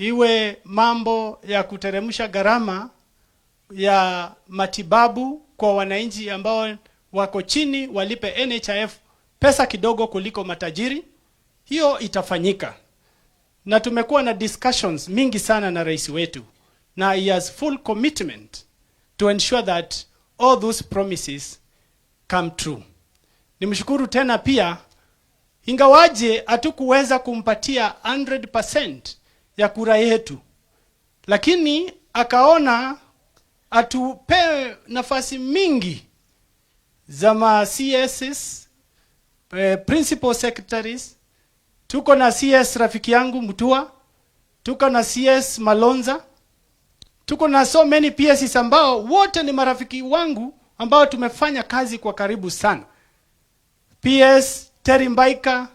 iwe mambo ya kuteremsha gharama ya matibabu kwa wananchi ambao wako chini, walipe NHIF pesa kidogo kuliko matajiri, hiyo itafanyika. Na tumekuwa na discussions mingi sana na rais wetu, na he has full commitment to ensure that all those promises come true. Nimshukuru tena pia, ingawaje hatukuweza kumpatia 100% ya kura yetu, lakini akaona atupe nafasi mingi za ma CSs, principal secretaries. Tuko na CS rafiki yangu Mutua, tuko na CS Malonza, tuko na so many PSs ambao wote ni marafiki wangu ambao tumefanya kazi kwa karibu sana. PS Terimbaika,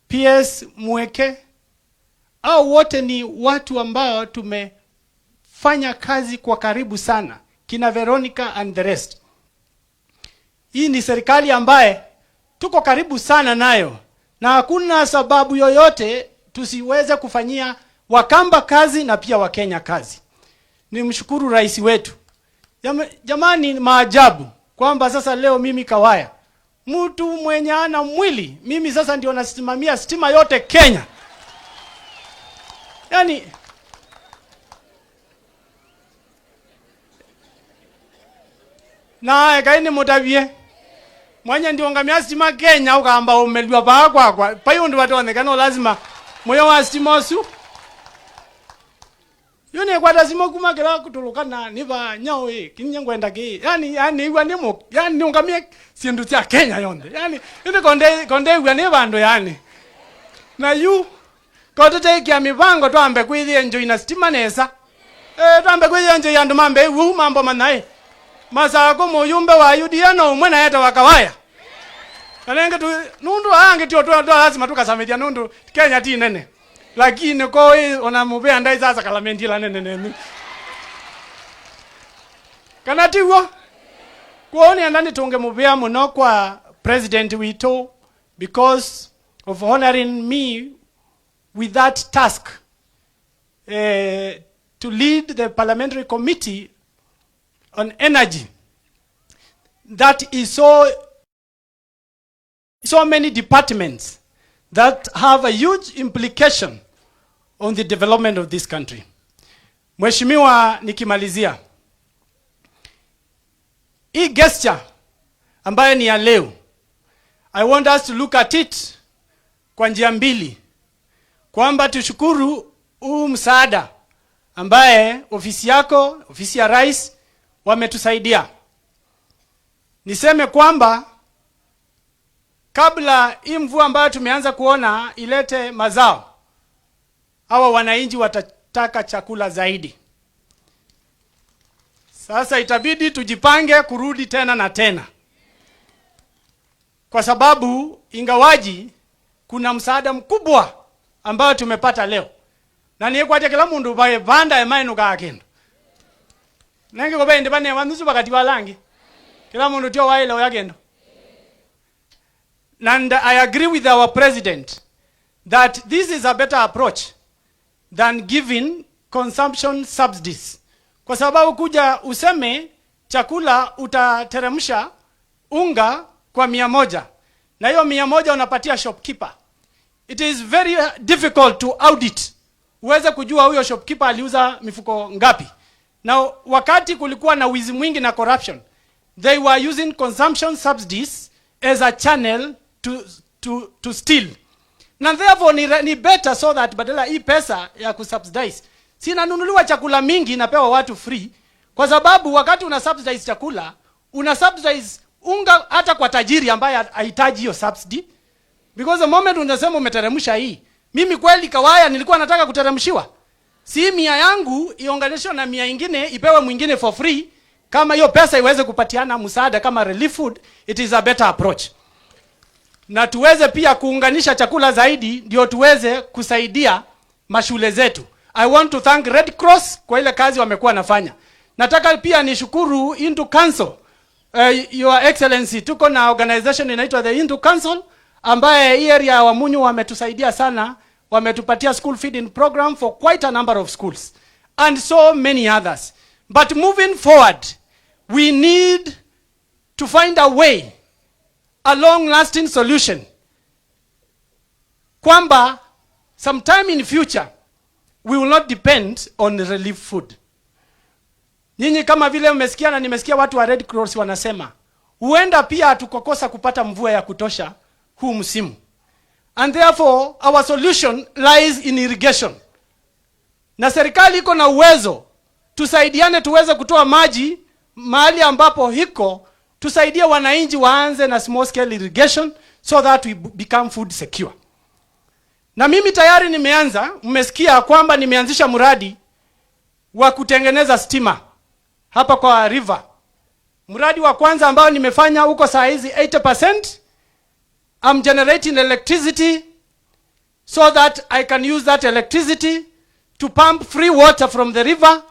PS Mweke, au wote ni watu ambao tumefanya kazi kwa karibu sana. Kina Veronica and the rest. Hii ni serikali ambaye tuko karibu sana nayo, na hakuna sababu yoyote tusiweze kufanyia Wakamba kazi na pia Wakenya kazi. Nimshukuru rais wetu. Jamani, maajabu kwamba sasa leo mimi Kawaya, mtu mwenye ana mwili, mimi sasa ndio nasimamia stima yote Kenya. Yani na kaini mutavie mwenye ndio ngamia stima Kenya ukamba umeliwa kwa payo ndio watu wanekana lazima moyo wa stima usu yone kwa lazima kumakira kutulukana niba nyawe kinyangwenda ki yani iwa nimo yani ngamia sindu cia Kenya yonde yani inde konde iwa ne bando yani na yu kote kia mipango twambe kwithie njo ina stima nesa twambe kwithie njo yandu mambe wu mambo manae masako muyumbe wa UDA no mwe na eta wakawaya kanenge tu nundu ange tio lazima tukasamedia nundu Kenya ti nene lakini ko ona mubea ndai sasa kalamenti la nene kana tiwo kuoni andani tunge mubea muno kwa president wito because of honoring me with that task to lead the parliamentary committee on energy that is so many departments that have a huge implication on the development of this country. Mheshimiwa, nikimalizia hii gesture ambayo ni ya leo, I want us to look at it kwa njia mbili, kwamba tushukuru huu msaada ambaye ofisi yako, ofisi ya rais wametusaidia. Niseme kwamba kabla hii mvua ambayo tumeanza kuona ilete mazao, hawa wananchi watataka chakula zaidi. Sasa itabidi tujipange kurudi tena na tena, kwa sababu ingawaji kuna msaada mkubwa ambao tumepata leo, na niye kwa kila mundu bae vanda emainu ka akendo nange ko bende bane wanusu bakati walangi kila mundu tio waile oyagendo. And I agree with our president that this is a better approach than giving consumption subsidies. Kwa sababu kuja useme chakula utateremsha unga kwa 100, na hiyo 100 unapatia shopkeeper. It is very difficult to audit. Uweze kujua huyo shopkeeper aliuza mifuko ngapi. Na wakati kulikuwa na wizi mwingi na corruption, they were using consumption subsidies as a channel to steal. Na therefore ni better so that badala hii pesa ya kusubsidize sina nunuliwa chakula mingi inapewa watu free, kwa sababu wakati una subsidize chakula una subsidize unga hata kwa tajiri ambaye hahitaji hiyo subsidy, because the moment unasema umeteremsha hii, mimi kweli Kawaya nilikuwa nataka kuteremshiwa, si 100 yangu iunganishwe na 100 nyingine ipewe mwingine for free, kama hiyo pesa iweze kupatiana msaada kama relief food, it is a better approach. Na tuweze pia kuunganisha chakula zaidi ndio tuweze kusaidia mashule zetu. I want to thank Red Cross kwa ile kazi wamekuwa nafanya. Nataka pia nishukuru Hindu Council, Your Excellency, tuko na organization inaitwa the Hindu Council ambaye hii area ya Wamunyu wametusaidia sana wametupatia school feeding program for quite a number of schools and so many others. But moving forward, we need to find a way, a long-lasting solution, kwamba sometime in future we will not depend on relief food. Nyinyi kama vile mmesikia na nimesikia watu wa Red Cross wanasema, huenda pia tukokosa kupata mvua ya kutosha huu msimu. And therefore our solution lies in irrigation. Na serikali iko na uwezo, tusaidiane tuweze kutoa maji mahali ambapo hiko, tusaidie wananchi waanze na small scale irrigation so that we become food secure. Na mimi tayari nimeanza, mmesikia kwamba nimeanzisha mradi wa kutengeneza stima hapa kwa river. Mradi wa kwanza ambao nimefanya huko saa hizi 80%. I'm generating electricity so that I can use that electricity to pump free water from the river,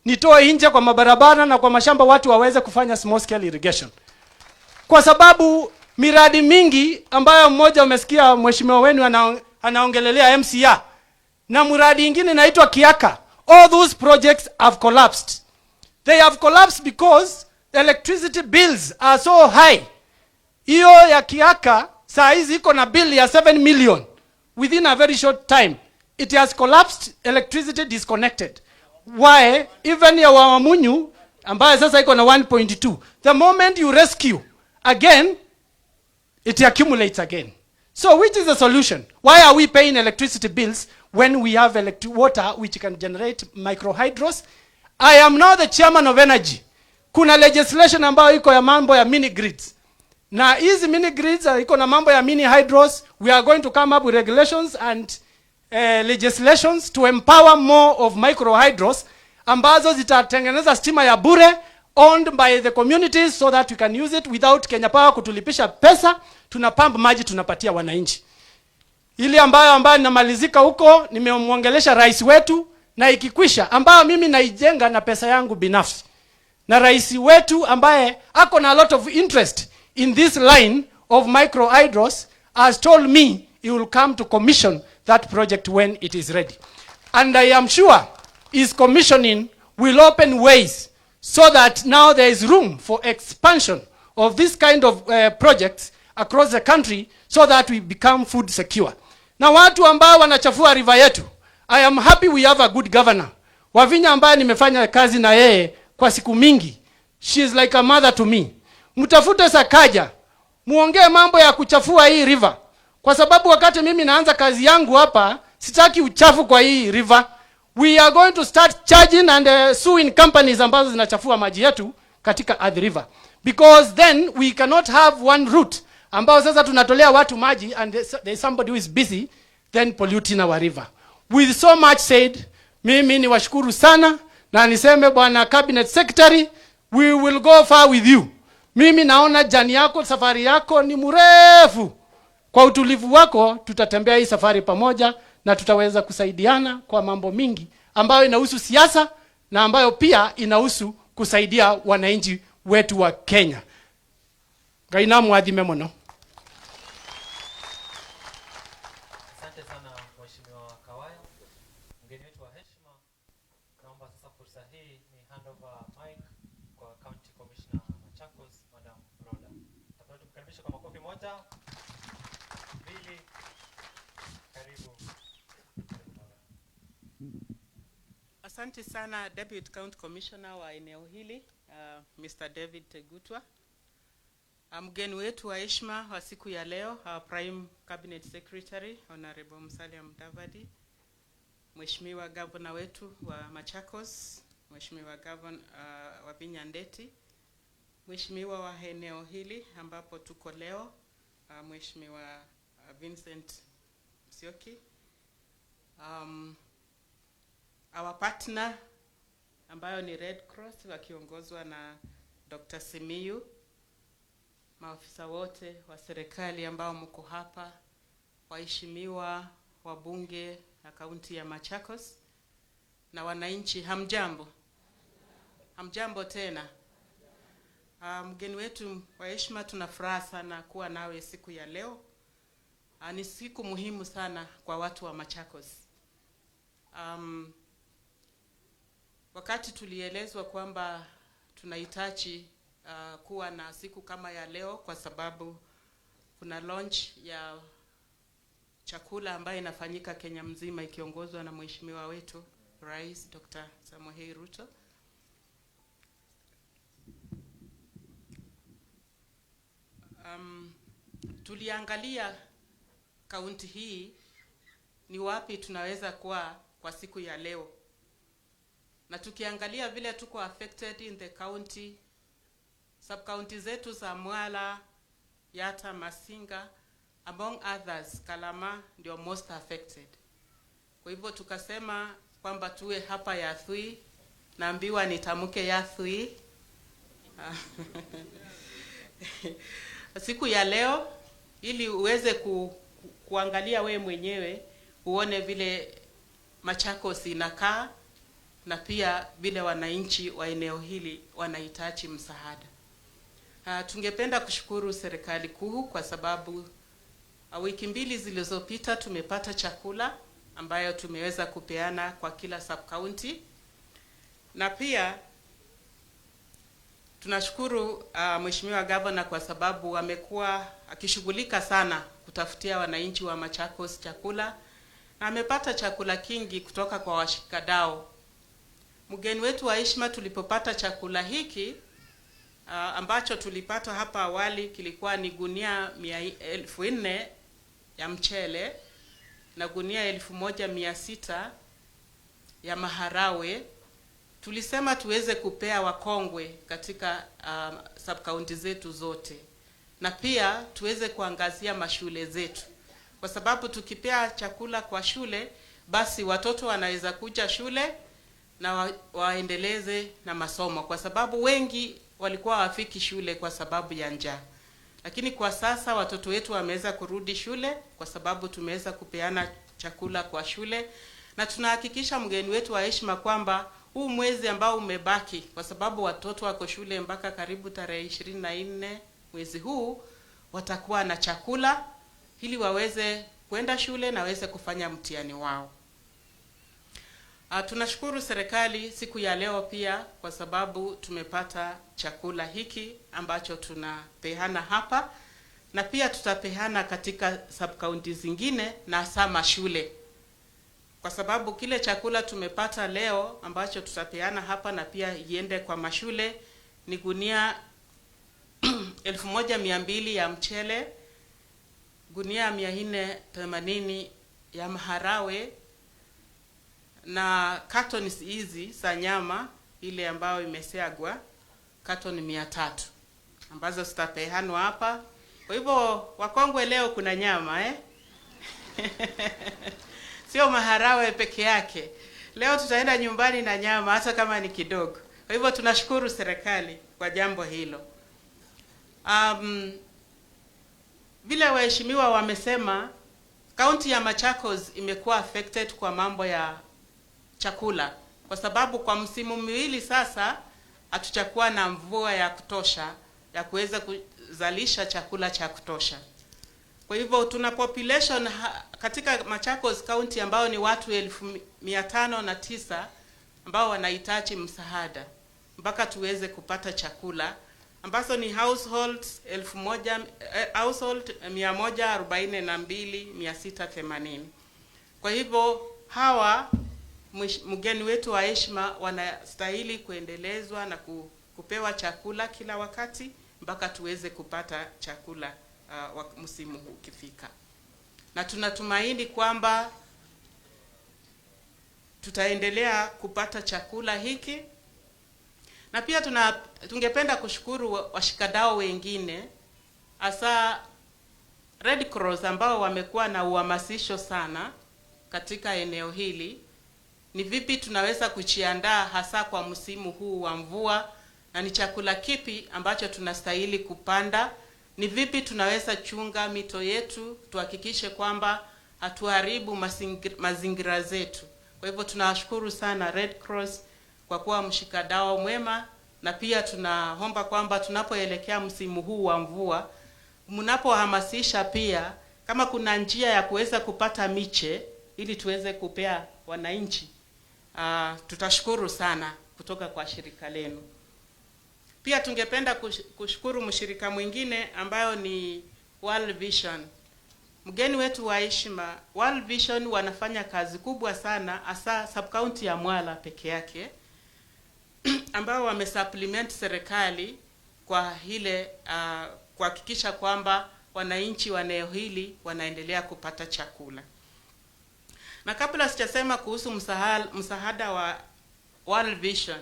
nitoe nje kwa mabarabara na kwa mashamba watu waweze kufanya small scale irrigation. Kwa sababu miradi mingi ambayo mmoja umesikia mheshimiwa wenu anaongelelea MCA na mradi ingine inaitwa Kiaka, all those projects have collapsed. They have collapsed because the electricity bills are so high. Hiyo ya Kiaka saa hizi iko na bill ya 7 million within a very short time. It has collapsed, electricity disconnected. Why? Even ya Wamunyu ambayo sasa iko na 1.2. The moment you rescue again, it accumulates again. So which is the solution? Why are we paying electricity bills when we have water which can generate microhydros? I am now the chairman of energy. Kuna legislation ambayo iko ya mambo ya mini grids. Na hizi mini grids iko na mambo ya mini hydros. We are going to come up with regulations and legislations to empower more of microhydros ambazo zitatengeneza stima ya bure owned by the communities so that we can use it without Kenya Power kutulipisha pesa. Tunapamba maji tunapatia wananchi. Ili ambayo ninamalizika huko, nimemwongelesha rais wetu na ikikwisha ambayo mimi naijenga na pesa yangu binafsi. Na rais wetu ambaye ako na a lot of interest in this line of microhydros has told me he will come to commission that project when it is ready. And I am sure his commissioning will open ways so that now there is room for expansion of this kind of projects across the country so that we become food secure. Na watu ambao wanachafua river yetu, I am happy we have a good governor. Wavinya ambaye nimefanya kazi na yeye kwa siku mingi. She is like a mother to me. Mtafute Sakaja, muongee mambo ya kuchafua hii river. Kwa sababu wakati mimi naanza kazi yangu hapa, sitaki uchafu kwa hii river. We are going to start charging and suing companies ambazo zinachafua maji yetu katika Athi River. Because then we cannot have one route ambao sasa tunatolea watu maji and there is somebody who is busy then polluting our river. With so much said, mimi ni washukuru sana na niseme bwana cabinet secretary, we will go far with you. Mimi naona jani yako, safari yako ni mrefu. Kwa utulivu wako tutatembea hii safari pamoja na tutaweza kusaidiana kwa mambo mingi ambayo inahusu siasa na ambayo pia inahusu kusaidia wananchi wetu wa Kenya. Gaina muadhime mono. Asante sana Mheshimiwa Kawaya. Mgeni wetu wa heshima, naomba sasa fursa hii ni hand over mic kwa County Commissioner Machakos, Madam Roda. Tafadhali tukaribishe kwa makofi moja. Pili. Karibu. Asante sana Deputy County Commissioner wa eneo hili, Mr. David Tegutwa. Mgeni wetu wa heshima wa siku ya leo, Prime Cabinet Secretary Honorable Musalia Mudavadi, Mheshimiwa Governor wetu wa Machakos, Mheshimiwa Governor wa Vinya Ndeti, Mheshimiwa wa eneo hili ambapo tuko leo, Mheshimiwa Vincent Msioki, our partner ambayo ni Red Cross wakiongozwa na Dr. Simiyu, maafisa wote wa serikali ambao mko hapa, waheshimiwa wabunge na kaunti ya Machakos na wananchi, hamjambo. Hamjambo tena. Mgeni wetu wa heshima, tunafuraha sana kuwa nawe siku ya leo. Ni siku muhimu sana kwa watu wa Machakos. Wakati tulielezwa kwamba tunahitaji kuwa na siku kama ya leo kwa sababu kuna launch ya chakula ambayo inafanyika Kenya mzima ikiongozwa na mheshimiwa wetu Rais Dr. Samoei Ruto. Tuliangalia kaunti hii ni wapi tunaweza kuwa kwa siku ya leo. Na tukiangalia vile tuko affected in the county, sub-county zetu za Mwala, Yata, Masinga, among others, Kalama ndio most affected. Kwa hivyo tukasema kwamba tuwe hapa Yathui, naambiwa nitamke Yathui. Siku ya leo ili uweze kuangalia we mwenyewe, uone vile Machakos inakaa na pia vile wananchi wa eneo hili wanahitaji msaada. Tungependa kushukuru serikali kuu kwa sababu wiki 2 zilizopita tumepata chakula ambayo tumeweza kupeana kwa kila sub-county. Na pia tunashukuru Mheshimiwa Governor kwa sababu amekuwa akishughulika sana kutafutia wananchi wa Machakos chakula, na amepata chakula kingi kutoka kwa washikadau. Mgeni wetu wa heshima tulipopata chakula hiki ambacho tulipata hapa awali kilikuwa ni gunia 4,000 ya mchele na gunia 1,600 ya maharawe. Tulisema tuweze kupea wakongwe katika sub-county zetu zote, na pia tuweze kuangazia mashule zetu, kwa sababu tukipea chakula kwa shule basi watoto wanaweza kuja shule na waendeleze na masomo, kwa sababu wengi walikuwa wafiki shule kwa sababu ya njaa. Lakini kwa sasa watoto wetu wameweza kurudi shule kwa sababu tumeweza kupeana chakula kwa shule, na tunahakikisha mgeni wetu wa heshima kwamba huu mwezi ambao umebaki, kwa sababu watoto wako shule mpaka karibu tarehe 24 mwezi huu, watakuwa na chakula ili waweze kwenda shule na waweze kufanya mtihani wao. Tunashukuru serikali siku ya leo pia kwa sababu tumepata chakula hiki ambacho tunapeana hapa, na pia tutapeana katika sub-county zingine na sama shule, kwa sababu kile chakula tumepata leo ambacho tutapeana hapa na pia iende kwa mashule ni gunia 1,200 ya mchele, gunia 480 ya maharawe, na cartons hizi za nyama ile ambayo imesagwa carton 300 ambazo zitapeanwa hapa. Kwa hivyo wakongwe, leo kuna nyama sio maharawe peke yake. Leo tutaenda nyumbani na nyama hata kama ni kidogo. Kwa hivyo tunashukuru serikali kwa jambo hilo. Vile waheshimiwa wamesema, kaunti ya Machakos imekuwa affected kwa mambo ya chakula, kwa sababu kwa msimu miwili sasa hatuchakuwa na mvua ya kutosha ya kuweza kuzalisha chakula cha kutosha. Kwa hivyo tuna population katika Machakos County ambao ni watu 509 ambao wanahitaji msaada mpaka tuweze kupata chakula, ambazo ni households 142,680. Kwa hivyo hawa mgeni wetu wa heshima wanastahili kuendelezwa na kupewa chakula kila wakati mpaka tuweze kupata chakula msimu huu ukifika. Na tunatumaini kwamba tutaendelea kupata chakula hiki, na pia tungependa kushukuru washikadau wengine, hasa Red Cross ambao wamekuwa na uhamasisho sana katika eneo hili. Ni vipi tunaweza kujiandaa hasa kwa msimu huu wa mvua, na ni chakula kipi ambacho tunastahili kupanda, ni vipi tunaweza chunga mito yetu, tuhakikishe kwamba hatuharibu mazingira zetu. Kwa hivyo tunawashukuru sana Red Cross kwa kuwa mshikadau mwema, na pia tunaomba kwamba tunapoelekea msimu huu wa mvua, mnapohamasisha pia kama kuna njia ya kuweza kupata miche ili tuweze kupea wananchi, tutashukuru sana kutoka kwa shirika lenu. Pia tungependa kushukuru mshirika mwingine ambayo ni World Vision. Mgeni wetu wa heshima, World Vision wanafanya kazi kubwa sana hasa sub-county ya Mwala peke yake ambao wamesupplement serikali kwa ile kuhakikisha kwamba wananchi wa eneo hili wanaendelea kupata chakula. Na kabla sijasema kuhusu msaada wa World Vision,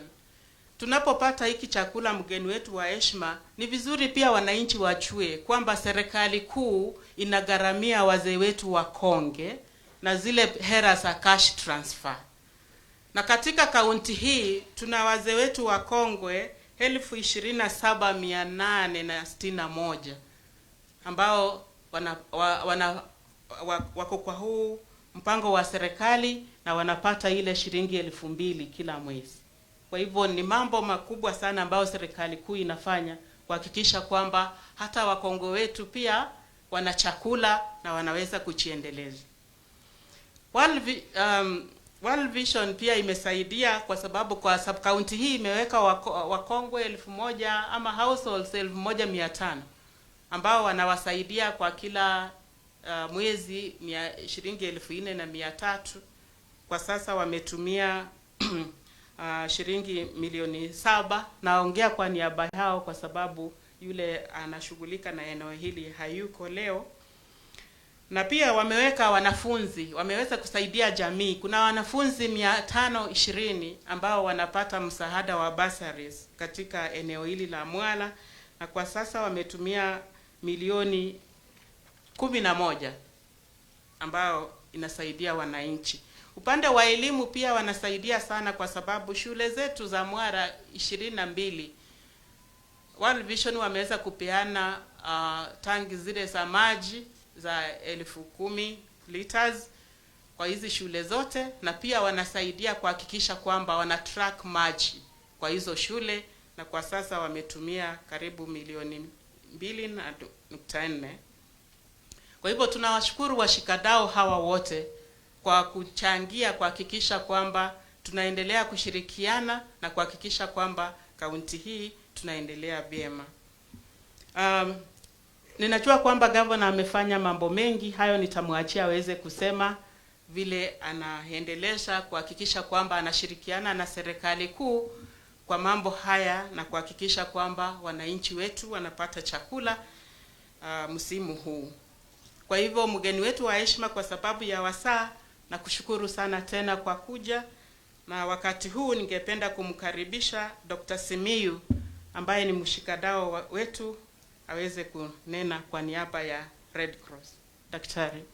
tunapopata hiki chakula, mgeni wetu wa heshima, ni vizuri pia wananchi wachue kwamba serikali kuu inagharamia wazee wetu wa konge na zile hera za cash transfer. Na katika kaunti hii tuna wazee wetu wa kongwe 27,861 ambao wako kwa huu mpango wa serikali na wanapata ile shilingi 2,000 kila mwezi. Kwa hivyo ni mambo makubwa sana ambayo serikali kuu inafanya kuhakikisha kwamba hata wakongwe wetu pia wana chakula na wanaweza kujiendeleza. World Vision pia imesaidia kwa sababu kwa sub county hii imeweka wakongwe 1,000 ama households 1,500 ambao wanawasaidia kwa kila mwezi shilingi 4,300. Kwa sasa wametumia shilingi milioni 7. Naongea kwa niaba yao kwa sababu yule anashughulika na eneo hili hayuko leo. Na pia wameweka wanafunzi, wameweza kusaidia jamii. Kuna wanafunzi 520 ambao wanapata msaada wa bursaries katika eneo hili la Mwala, na kwa sasa wametumia milioni 11 ambao inasaidia wananchi. Upande wa elimu pia wanasaidia sana kwa sababu shule zetu za Mwala 22 World Vision wameweza kupeana tangi zile za maji za 10,000 liters kwa hizi shule zote, na pia wanasaidia kuhakikisha kwamba wana track maji kwa hizo shule, na kwa sasa wametumia karibu milioni 2.4. Kwa hivyo tunawashukuru washikadau hawa wote kwa kuchangia kuhakikisha kwamba tunaendelea kushirikiana na kuhakikisha kwamba kaunti hii tunaendelea vyema. Ninajua kwamba governor amefanya mambo mengi, hayo nitamwachia aweze kusema vile anaendelesha kuhakikisha kwamba anashirikiana na serikali kuu kwa mambo haya na kuhakikisha kwamba wananchi wetu wanapata chakula msimu huu. Kwa hivyo mgeni wetu wa heshima, kwa sababu ya wasaa, na kushukuru sana tena kwa kuja, na wakati huu ningependa kumkaribisha Dr. Simiyu ambaye ni mshikadau wetu aweze kunena kwa niaba ya Red Cross. Daktari.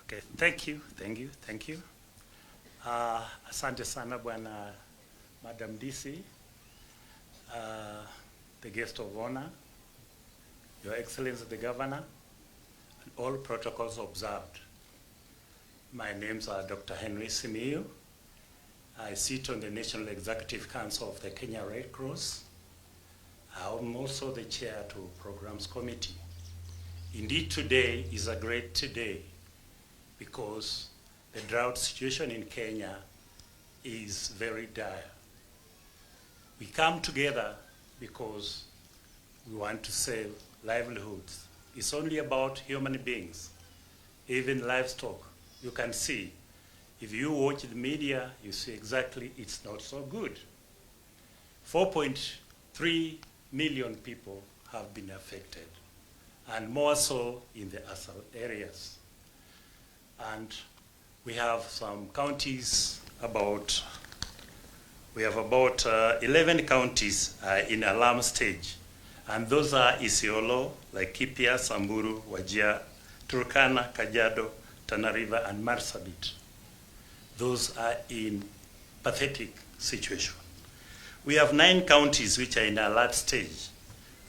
Okay, thank you. Asante sana bwana Madam DC, the guest of honor, Your Excellency the Governor, and all protocols observed. My names are Dr. Henry Simiyu. I sit on the National Executive Council of the Kenya Red Cross. I'm also the chair to Programs Committee. Indeed, today is a great day because the drought situation in Kenya is very dire. We come together because we want to save livelihoods. It's only about human beings, even livestock. You can see, if you watch the media, you see exactly it's not so good. 4.3 million people have been affected, and more so in the ASAL areas. And we have some counties we have about 11 counties in alarm stage. And those are Isiolo, Laikipia, Samburu, Wajir, Turkana, Kajiado, Tana River, and Marsabit. Those are in pathetic situation. We have 9 counties which are in alert stage.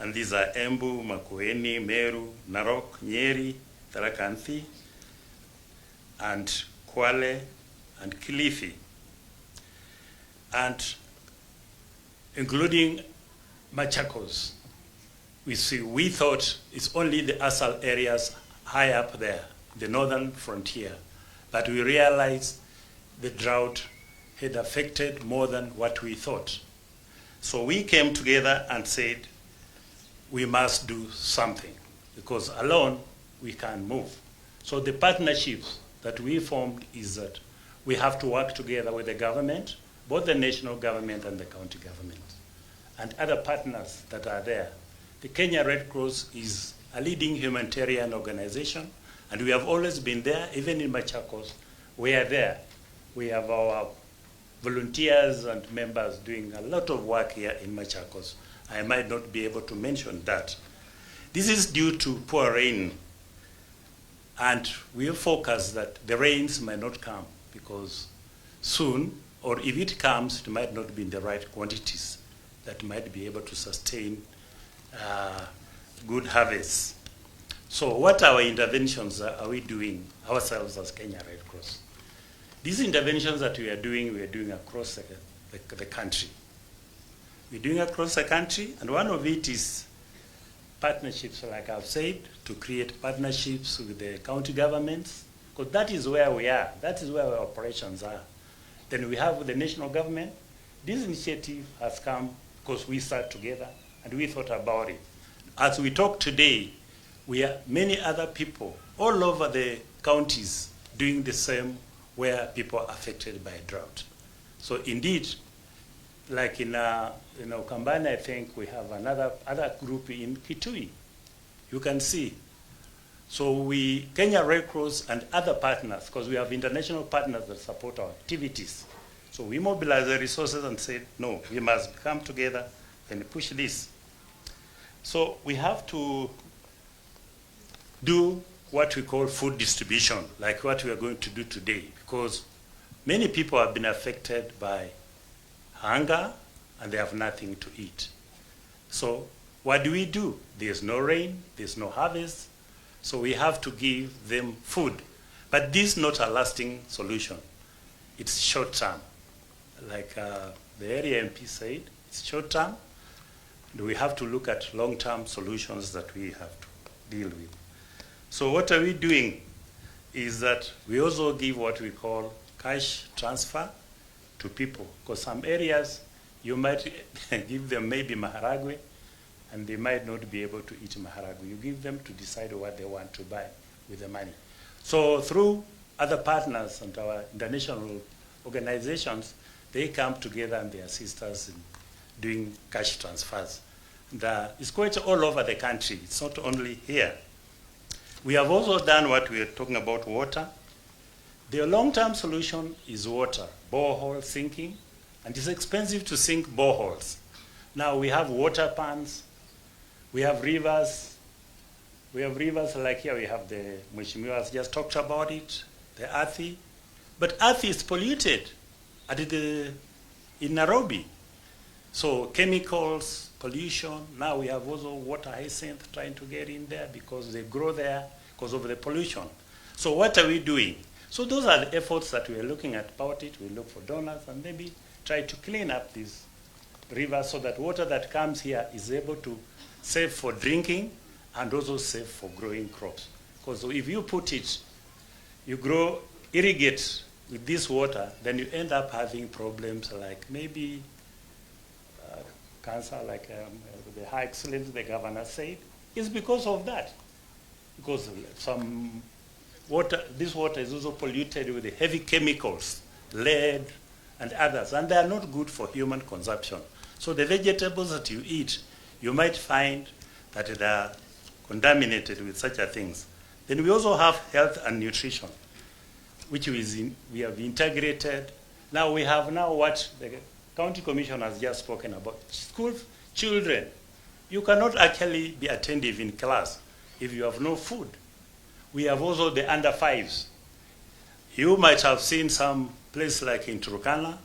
And these are Embu, Makueni, Meru, Narok, Nyeri, Tharaka Nithi, and Kwale and Kilifi, and including Machakos. We thought it's only the ASAL areas high up there, the northern frontier, but we realized the drought had affected more than what we thought. So we came together and said, we must do something, because alone we can't move. So the partnerships that we formed is that we have to work together with the government, both the national government and the county government, and other partners that are there. The Kenya Red Cross is a leading humanitarian organization, and we have always been there. Even in Machakos, we are there. We have our volunteers and members doing a lot of work here in Machakos. I might not be able to mention that. This is due to poor rain, and we focus that the rains might not come, because soon, or if it comes, it might not be in the right quantities that might be able to sustain good harvests. So what our interventions are we doing ourselves as Kenya Red Cross? These interventions that we are doing across the country. We're doing across the country, and one of it is partnerships, like I've said, to create partnerships with the county governments, because that is where we are. That is where our operations are. Then we have the national government. This initiative has come because we sat together and we thought about it. As we talk today, we are many other people all over the counties doing the same, where people are affected by drought. So indeed, like in Kambani, I think we have other group in Kitui. You can see. So Kenya Red Cross and other partners, because we have international partners that support our activities. So we mobilize the resources and said, no, we must come together and push this. So we have to do what we call food distribution, like what we are going to do today, because many people have been affected by hunger and they have nothing to eat. So what do? There's no rain, there's no harvest, so we have to give them food. But this is not a lasting solution. It's short term. Like the area MP said, it's short term. We have to look at long-term solutions that we have to deal with. So what are we doing is that we also give what we call cash transfer to people, because some areas you might give them maybe maharagwe and they might not be able to eat maharagwe. You give them to decide what they want to buy with the money. So through other partners and our international organizations, they come together and they assist us in doing cash transfers. And, it's quite all over the country. It's not only here. We have also done what we are talking about, water. The long-term solution is water, borehole sinking, and it's expensive to sink boreholes. Now we have water pans, we have rivers. We have rivers like here, we have the Mheshimiwa has just talked about it, the Athi. But Athi is polluted in Nairobi. So chemicals, pollution, now we have also water hyacinth trying to get in there because they grow there because of the pollution. So what are we doing? So those are the efforts that we are looking at about it. We look for donors and maybe try to clean up these rivers so that water that comes here is able to save for drinking and also save for growing crops. Because if you put it, you irrigate with this water, then you end up having problems like maybe cancer, like the high excellence the governor said, is because of that. Because this water is also polluted with the heavy chemicals, lead and others, and they are not good for human consumption. So the vegetables that you eat, you might find that they are contaminated with such things. Then we also have health and nutrition, which we have integrated. Now we have what the County Commission has just spoken about. School children, you cannot actually be attentive in class if you have no food. We have also the under fives. You might have seen some place like in Turkana.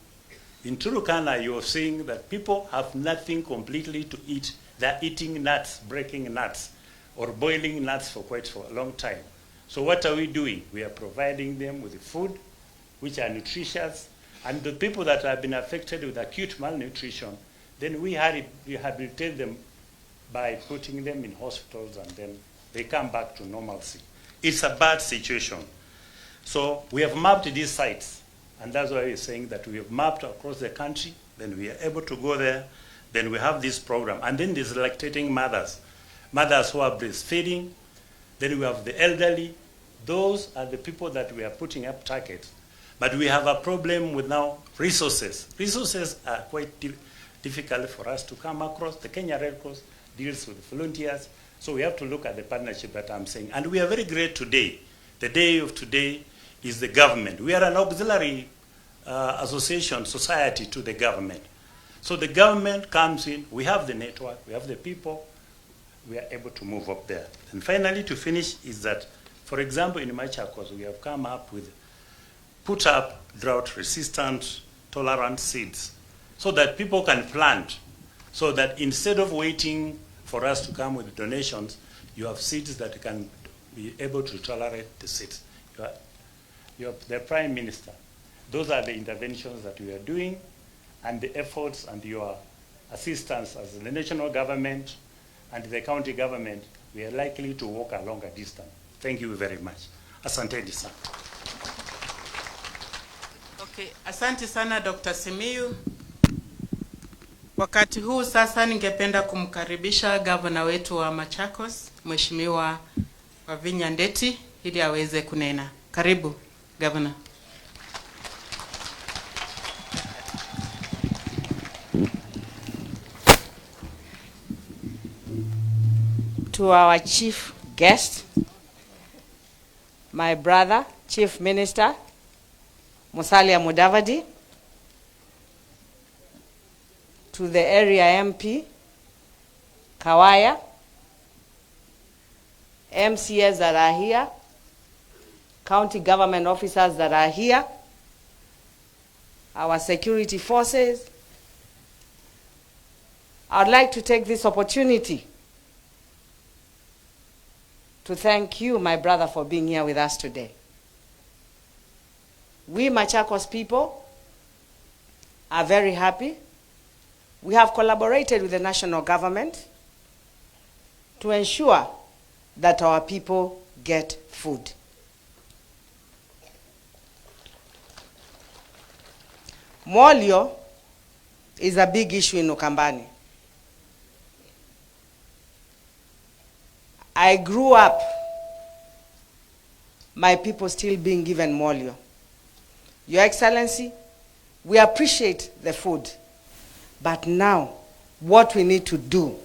In Turkana, you are seeing that people have nothing completely to eat. They're eating nuts, breaking nuts, or boiling nuts for a long time. So what are we doing? We are providing them with food, which are nutritious, and the people that have been affected with acute malnutrition, then we rehabilitate them by putting them in hospitals, and then they come back to normalcy. It's a bad situation. So we have mapped these sites, and that's why we're saying that we have mapped across the country, then we are able to go there, then we have this program. And then there's lactating mothers, mothers who are breastfeeding, then we have the elderly. Those are the people that we are putting up targets. But we have a problem with now resources. Resources are quite difficult for us to come across. The Kenya Red Cross deals with volunteers, so we have to look at the partnership that I'm saying. And we are very great today. The day of today is the government. We are an auxiliary association, society to the government. So the government comes in, we have the network, we have the people, we are able to move up there. And finally, to finish, is that, for example, in Machakos, we have come up with, put up drought-resistant, tolerant seeds so that people can plant, so that instead of waiting for us to come with donations, you have seeds that can be able to tolerate the seeds. You are the Prime Minister. Those are the interventions that we are doing, and the efforts and your assistance as the national government and the county government, we are likely to walk a longer distance. Thank you very much. Asanteni sana. Okay, asante sana Dr. Simiyu. Wakati huu sasa ningependa kumkaribisha gavana wetu wa Machakos, Mheshimiwa Wavinya Ndeti, ili aweze kunena. Karibu, gavana. To our chief guest, my brother, Chief Minister, Musalia Mudavadi, to the area MP, Kawaya, MCS that are here, county government officers that are here, our security forces. I'd like to take this opportunity to thank you, my brother, for being here with us today. We Machakos people are very happy. We have collaborated with the national government to ensure that our people get food. Molio is a big issue in Ukambani. I grew up, my people still being given molio. Your Excellency, we appreciate the food, but now what we need to do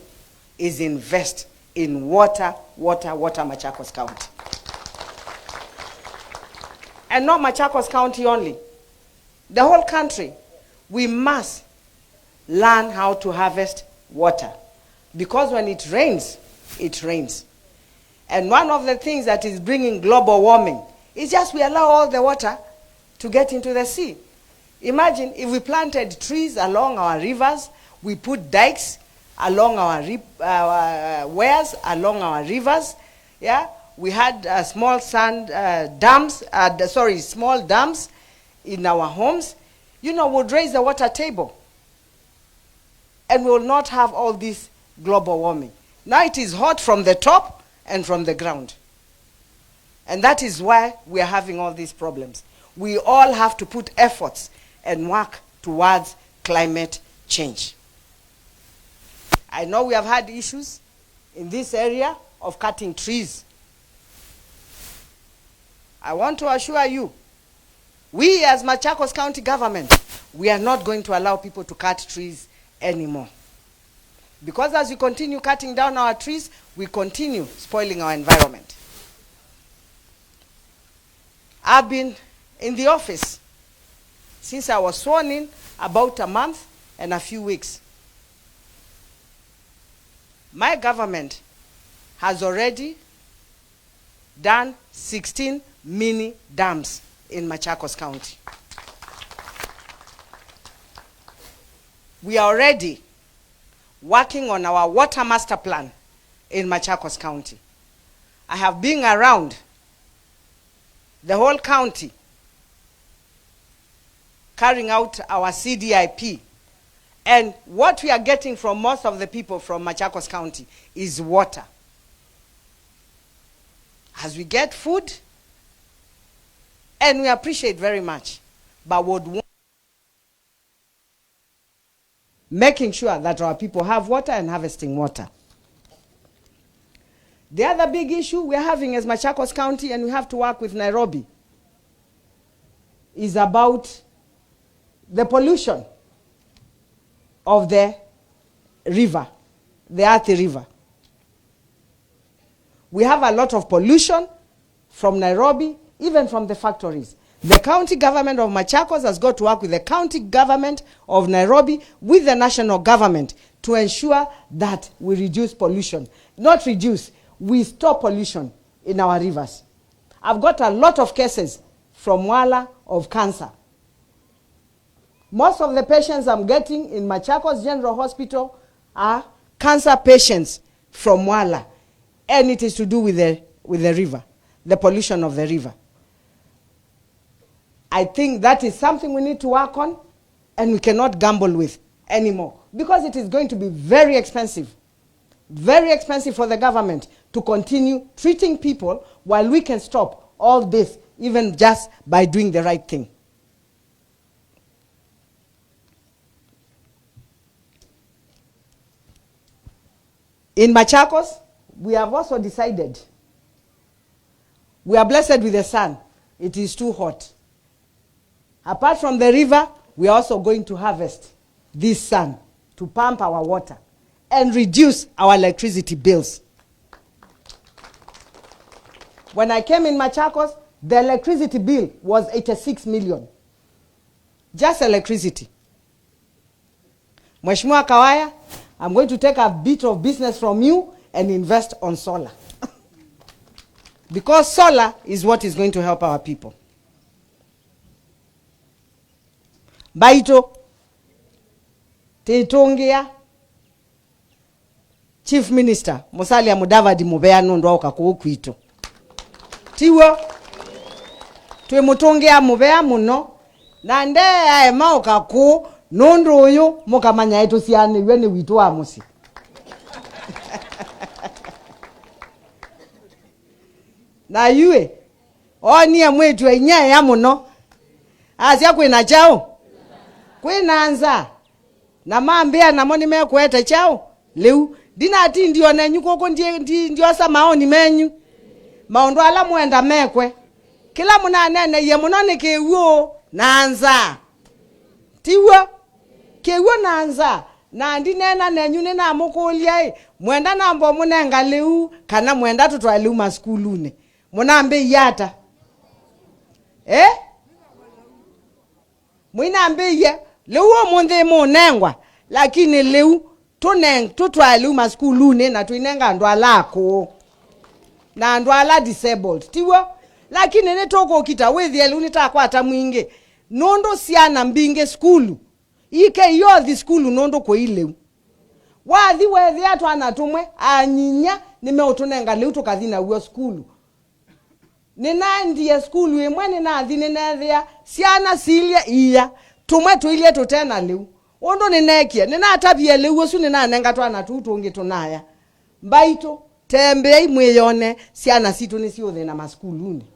is invest in water, Machakos County. And not Machakos County only. The whole country, we must learn how to harvest water. Because when it rains, it rains. And one of the things that is bringing global warming is just we allow all the water to get into the sea. Imagine if we planted trees along our rivers, we put dikes along our weirs, along our rivers. Yeah, we had small small dams in our homes. You know, would raise the water table, and we will not have all this global warming. Now it is hot from the top and from the ground. And that is why we are having all these problems. We all have to put efforts and work towards climate change. I know we have had issues in this area of cutting trees. I want to assure you, we as Machakos County government, we are not going to allow people to cut trees anymore. Because as we continue cutting down our trees, we continue spoiling our environment. I've been in the office since I was sworn in about a month and a few weeks. My government has already done 16 mini dams in Machakos County. We are already working on our water master plan in Machakos County. I have been around the whole county, carrying out our CDIP. And what we are getting from most of the people from Machakos County is water. As we get food, and we appreciate very much, but would want making sure that our people have water and harvesting water. The other big issue we're having as Machakos County, and we have to work with Nairobi, is about the pollution of the river, the Athi River. We have a lot of pollution from Nairobi, even from the factories. The county government of Machakos has got to work with the county government of Nairobi, with the national government, to ensure that we reduce pollution. Not reduce, we stop pollution in our rivers. I've got a lot of cases from Mwala of cancer. Most of the patients I'm getting in Machakos General Hospital are cancer patients from Mwala. And it is to do with the river, the pollution of the river. I think that is something we need to work on, and we cannot gamble with anymore, because it is going to be very expensive for the government to continue treating people while we can stop all this, even just by doing the right thing. In Machakos, we have also decided, we are blessed with the sun. It is too hot. Apart from the river, we are also going to harvest this sun to pump our water and reduce our electricity bills. When I came in Machakos, the electricity bill was 86 million. Just electricity. Mheshimiwa Kawaya, I'm going to take a bit of business from you and invest on solar. Because solar is what is going to help our people. Baito, Tetongea, Chief Minister, Musalia Mudavadi Mubea Nondwa Okakukwito. Tiwo, Twe Mutongea Mubea Muno, Nande Aema Okaku, Nondo Oyo, Mokamanya Eto Siane, Wene Witu Amusi. Na yue, Oni Amwetu Enya Yamuno, Asia Kwena Chao. Kwena anza, na mambia na moni mea kueta chao, leu, dina ati ndio na nyuko ndio sa maoni menyu, maondo ala muenda mekwe, kila muna nene ye munone kewo na anza, tiwa, kewo na anza, na andi nena nenyu nena amoko uliai, muenda na ambo munenga leu, kana muenda tutwa leu maskulune, muna ambe yata, Mwina ambe ye, leu munde munengwa, lakini leu tutwa leu maskulune na tuinenga ndwa lako. Na ndwa la disabled. Tiwa, lakini netoko kita wezi ya leu nitakwata mwinge. Nondo siana mbinge skulu. Ike yothi skulu nondo kwa ileu. Wathi wezi atu anatumwe, anyinya, nimeutunenga leu tukazina uyo skulu. Nina ndiye skulu imwe nina thia siana silia iya. Tumwe tuilie tutena leu. Ondo ninekia, nina atabia leu osu nina nenga tuana tutungi tunaya. Mbaito, tembe mweyone, siana situ nisi othe na maskuluni.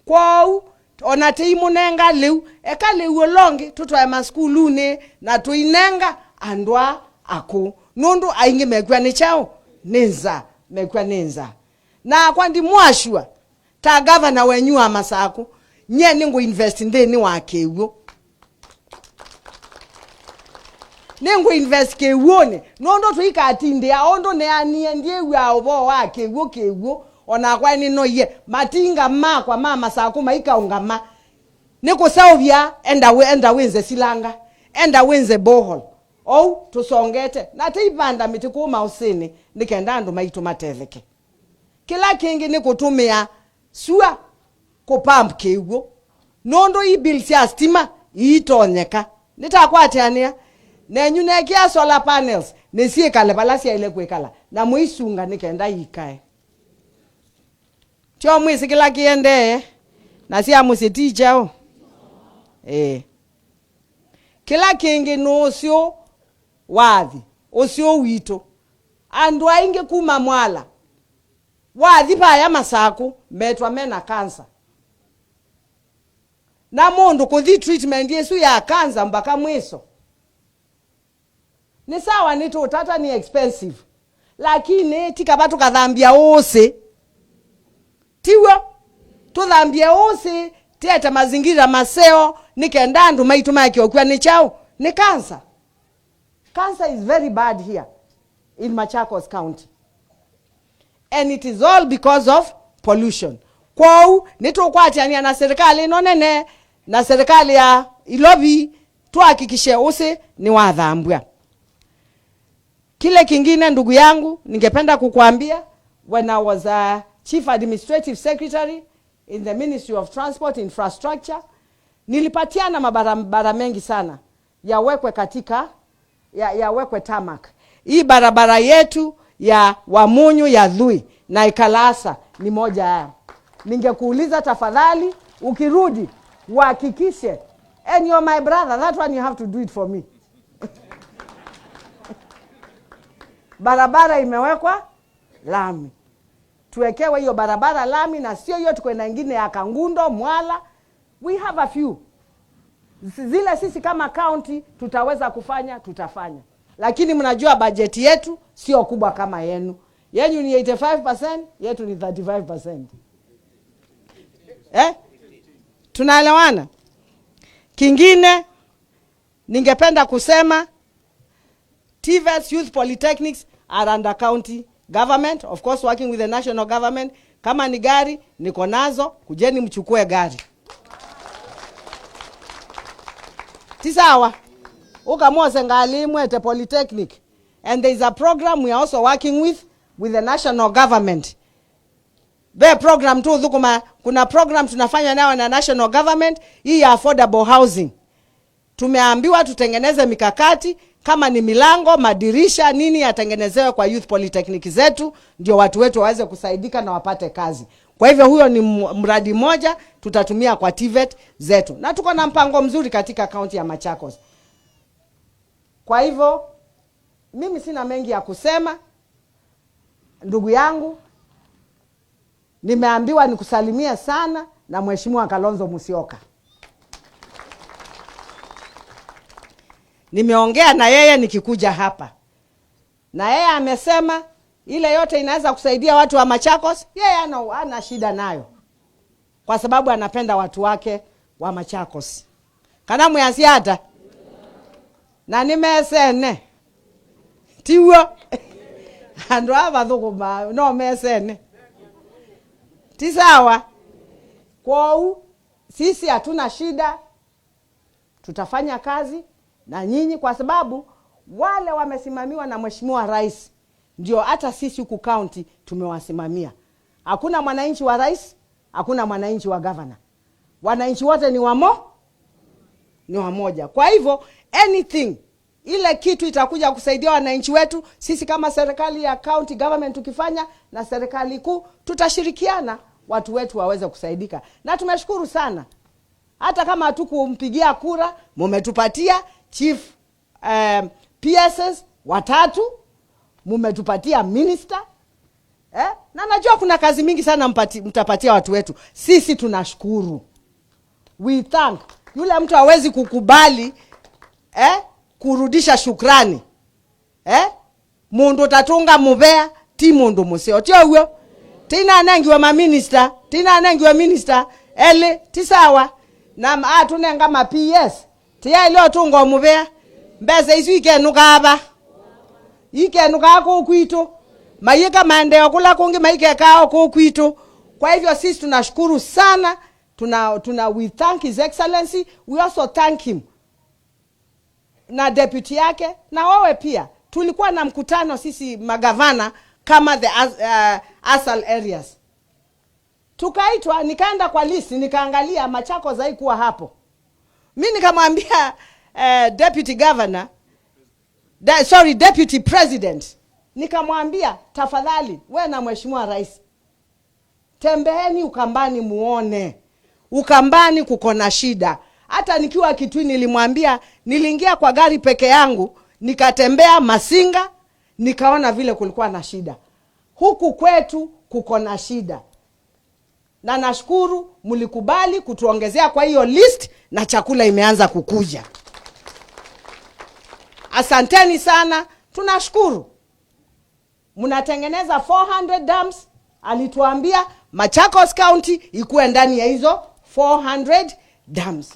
Kwau, onate imunenga leu, eka leu olongi, tutwa maskuluni, na tuinenga, andwa ako. Nondo ainge mekwa ni chao, nenza, mekwa nenza. Na kwandi mwashua, ta governor wenyu amasako, nye ningu invest ndeni wakewo. Nengu invest kewone, nondo tuika atinde ya ondo ne anie ndiye wa obo wakewo kewo, onakwa ni no ye, matinga makwa mama sako maika ungama. Neko saovya, enda wenze silanga, enda wenze bohol. Ou, tusongete, na teibanda mitikuuma usini, nikenda ando maitu mateveke. Kila kingi niko tumia sua kupamp kewo. Nondo ibilsi astima itonyeka. Nitakwate ania. Nenyu nekia solar panels. Nesie kale balasi ya ile kwekala. Na muisunga nikenda ikae. Tio mwisi kila kiende. na si amusiti chao kila kingi nosio wathi osio wito andu ainge kuma Mwala wathi pa ya masaku metwa mena cancer na mundu kuthi treatment yesu ya cancer mpaka mwiso ni sawa ni tutata ni expensive lakini tikabatu kadhambia ose tiwa tudhambia ose tete mazingira maseo nikendandu maituma yakiokuwa ni chao ni cancer. Cancer is very bad here in Machakos County. And it is all because of pollution. Kwao nitukwatiania na serikali nonene na serikali ya ilobi tuhakikishe use ni wadhambwa. Kile kingine ndugu yangu ningependa kukuambia, when I was a Chief Administrative Secretary in the Ministry of Transport Infrastructure, nilipatiana mabarabara mengi sana yawekwe katika yawekwe tamak. Hii barabara yetu ya Wamunyu ya Dhui na Ikalasa ni moja ya. Ningekuuliza tafadhali ukirudi uhakikishe, and you're my brother, that one you have to do it for me. Barabara imewekwa lami. Tuwekewe hiyo barabara lami, na sio hiyo tukwenda nyingine ya Kangundo, Mwala. We have a few. Zile sisi kama county tutaweza kufanya, tutafanya. Lakini mnajua bajeti yetu sio kubwa kama yenu. Yenu ni 85%, yetu ni 35%. Tunaelewana? Kingine ningependa kusema, TVET's youth polytechnics are under county government, of course working with the national government. Kama ni gari niko nazo, kujeni mchukue gari. Tisawa ukamose ngalimu ete polytechnic, and there is a program we are also working with the national government. The program tu dhukuma, kuna program tunafanya nao na national government, hii ya affordable housing. Tumeambiwa tutengeneze mikakati, kama ni milango, madirisha, nini yatengenezewe kwa youth polytechnic zetu, ndio watu wetu waweze kusaidika na wapate kazi. Kwa hivyo huyo ni mradi moja tutatumia kwa TVET zetu. Na tuko na mpango mzuri katika kaunti ya Machakos. Kwa hivyo mimi sina mengi ya kusema. Ndugu yangu, nimeambiwa nikusalimia sana na Mheshimiwa Kalonzo Musyoka. Nimeongea na yeye nikikuja hapa. Na yeye amesema ile yote inaweza kusaidia watu wa Machakos, yeye ana shida nayo. Kwa sababu anapenda watu wake wa Machakos. Kana muyasiata. Na nimesene. Tiwo. Ando abadhukuma no mesene. Tisawa. Kwao sisi hatuna shida. Tutafanya kazi na nyinyi, kwa sababu wale wamesimamiwa na Mheshimiwa Rais ndio hata sisi huku county tumewasimamia. Hakuna mwananchi wa rais, hakuna mwananchi wa governor. Wananchi wote ni wamoja. Kwa hivyo anything, ile kitu itakuja kusaidia wananchi wetu, sisi kama serikali ya county government tukifanya na serikali kuu, tutashirikiana watu wetu waweze kusaidika. Na tumeshukuru sana. Hata kama hatukumpigia kura, mumetupatia chief PSS 3, mumetupatia minister. Na najua kuna kazi mingi sana mtapatia watu wetu. Sisi tunashukuru. We thank. Yule mtu hawezi kukubali kurudisha shukrani. Mundu tatunga mubea ti mundu museo. Tio huyo. Tina anangiwa minister, tina anangiwa minister ele tisawa. Na tunenga ma PS. Tia leo tungo mubea. Mbese isu ikenuka aba. Ikenuka ko kwito. Mayeka mande okula kungi maike kao ko kwito. Kwa hivyo sisi tunashukuru sana. We thank His Excellency. We also thank him na deputy yake na wewe pia. Tulikuwa na mkutano sisi magavana kama the ASAL areas. Tukaitwa, nikaenda kwa list, nikaangalia Machakos haikuwa hapo. Mimi nikamwambia deputy governor, deputy president, nikamwambia tafadhali wewe na Mheshimiwa Rais, tembeeni Ukambani muone. Ukambani kuko na shida. Hata nikiwa Kitui nilimwambia, niliingia kwa gari peke yangu, nikatembea Masinga, nikaona vile kulikuwa na shida. Huku kwetu kuko na shida. Na nashukuru mlikubali kutuongezea kwa hiyo list na chakula imeanza kukuja. Asanteni sana, tunashukuru. Mnatengeneza 400 dams, alituambia Machakos County ikuwe ndani ya hizo 400 dams.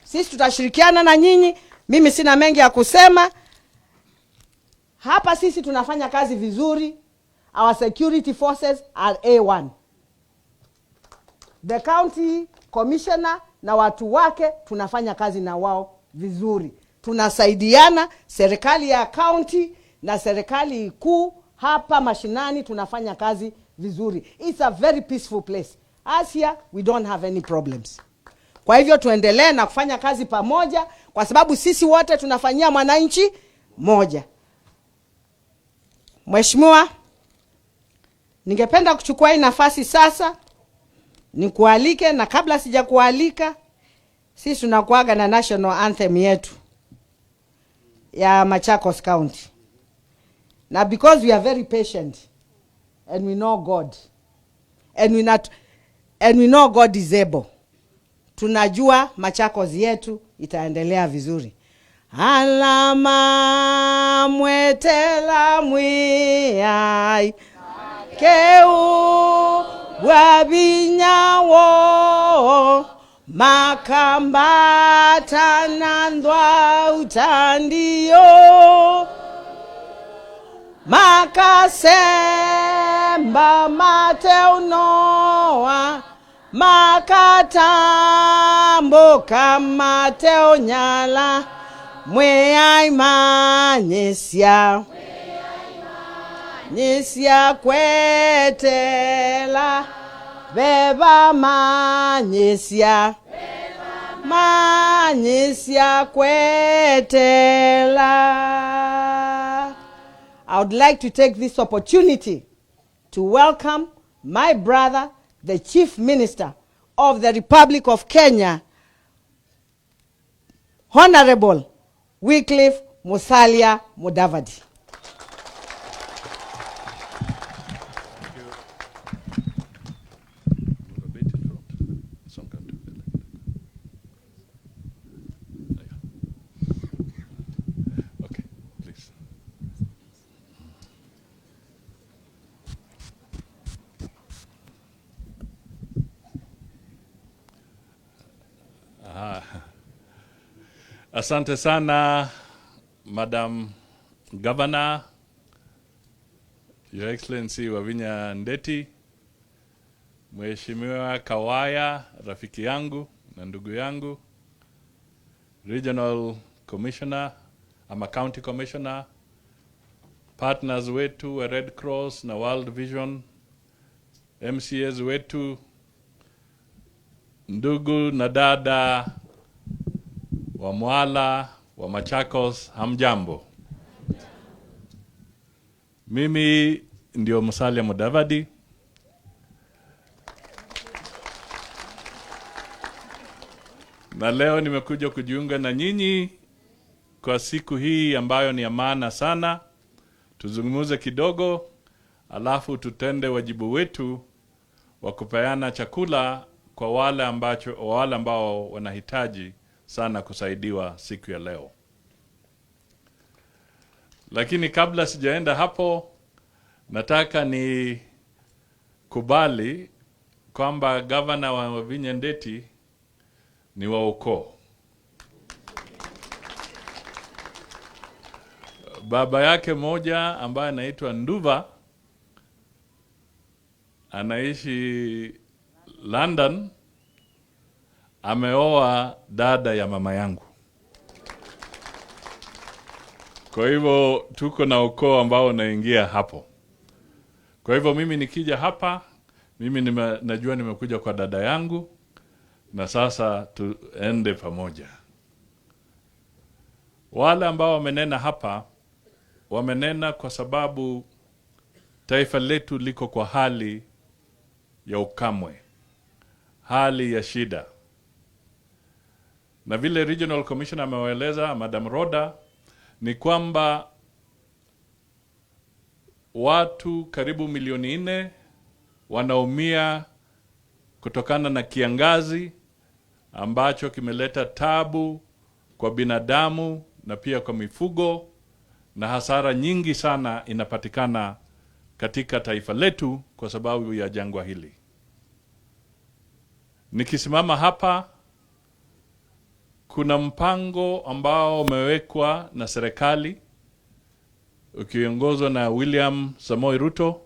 Sisi tutashirikiana na nyinyi, mimi sina mengi ya kusema. Hapa sisi tunafanya kazi vizuri. Our security forces are A1. The county commissioner na watu wake tunafanya kazi na wao vizuri. Tunasaidiana, serikali ya county na serikali kuu hapa mashinani tunafanya kazi vizuri. It's a very peaceful place. As here, we don't have any problems. Kwa hivyo tuendelee na kufanya kazi pamoja kwa sababu sisi wote tunafanyia mwananchi moja. Mheshimiwa, ningependa kuchukua hii nafasi sasa nikualike, na kabla sijakualika, sisi tunakuaga na national anthem yetu ya Machakos County. Na because we are very patient and we know God and we know God is able, tunajua Machakos yetu itaendelea vizuri. Alama mwetela mwiyai keu wabinyawo makambata nandwa utandio makasemba mateunoa makatambo kamateo nyala mweyai manyesya nyesya kwetela beba manyesya manyesya kwetela. I would like to take this opportunity to welcome my brother, the Chief Minister of the Republic of Kenya, Honorable Wycliffe Musalia Mudavadi. Asante sana, Madam Governor, Your Excellency Wavinya Ndeti, Mheshimiwa Kawaya, rafiki yangu na ndugu yangu, Regional Commissioner, ama County Commissioner, partners wetu wa Red Cross na World Vision, MCAs wetu, ndugu na dada wa Mwala, wa Machakos, hamjambo. Mimi ndio Musalia Mudavadi. Na leo nimekuja kujiunga na nyinyi kwa siku hii ambayo ni ya maana sana. Tuzungumuze kidogo, alafu tutende wajibu wetu wa kupeana chakula kwa wale ambao wanahitaji sana kusaidiwa siku ya leo. Lakini kabla sijaenda hapo, nataka ni kubali kwamba gavana wa Wavinya Ndeti ni wa ukoo. Baba yake moja ambaye anaitwa Nduva anaishi London, ameoa dada ya mama yangu. Kwa hivyo tuko na ukoo ambao unaingia hapo. Kwa hivyo mimi nikija hapa, mimi najua nimekuja kwa dada yangu, na sasa tuende pamoja. Wale ambao wamenena hapa, wamenena kwa sababu taifa letu liko kwa hali ya ukamwe. hali ya shida. Na vile Regional Commissioner amewaeleza Madam Rhoda, ni kwamba watu karibu milioni 4 wanaumia kutokana na kiangazi ambacho kimeleta tabu kwa binadamu na pia kwa mifugo, na hasara nyingi sana inapatikana katika taifa letu kwa sababu ya jangwa hili. Nikisimama hapa, kuna mpango ambao umewekwa na serikali ukiongozwa na William Samoei Ruto.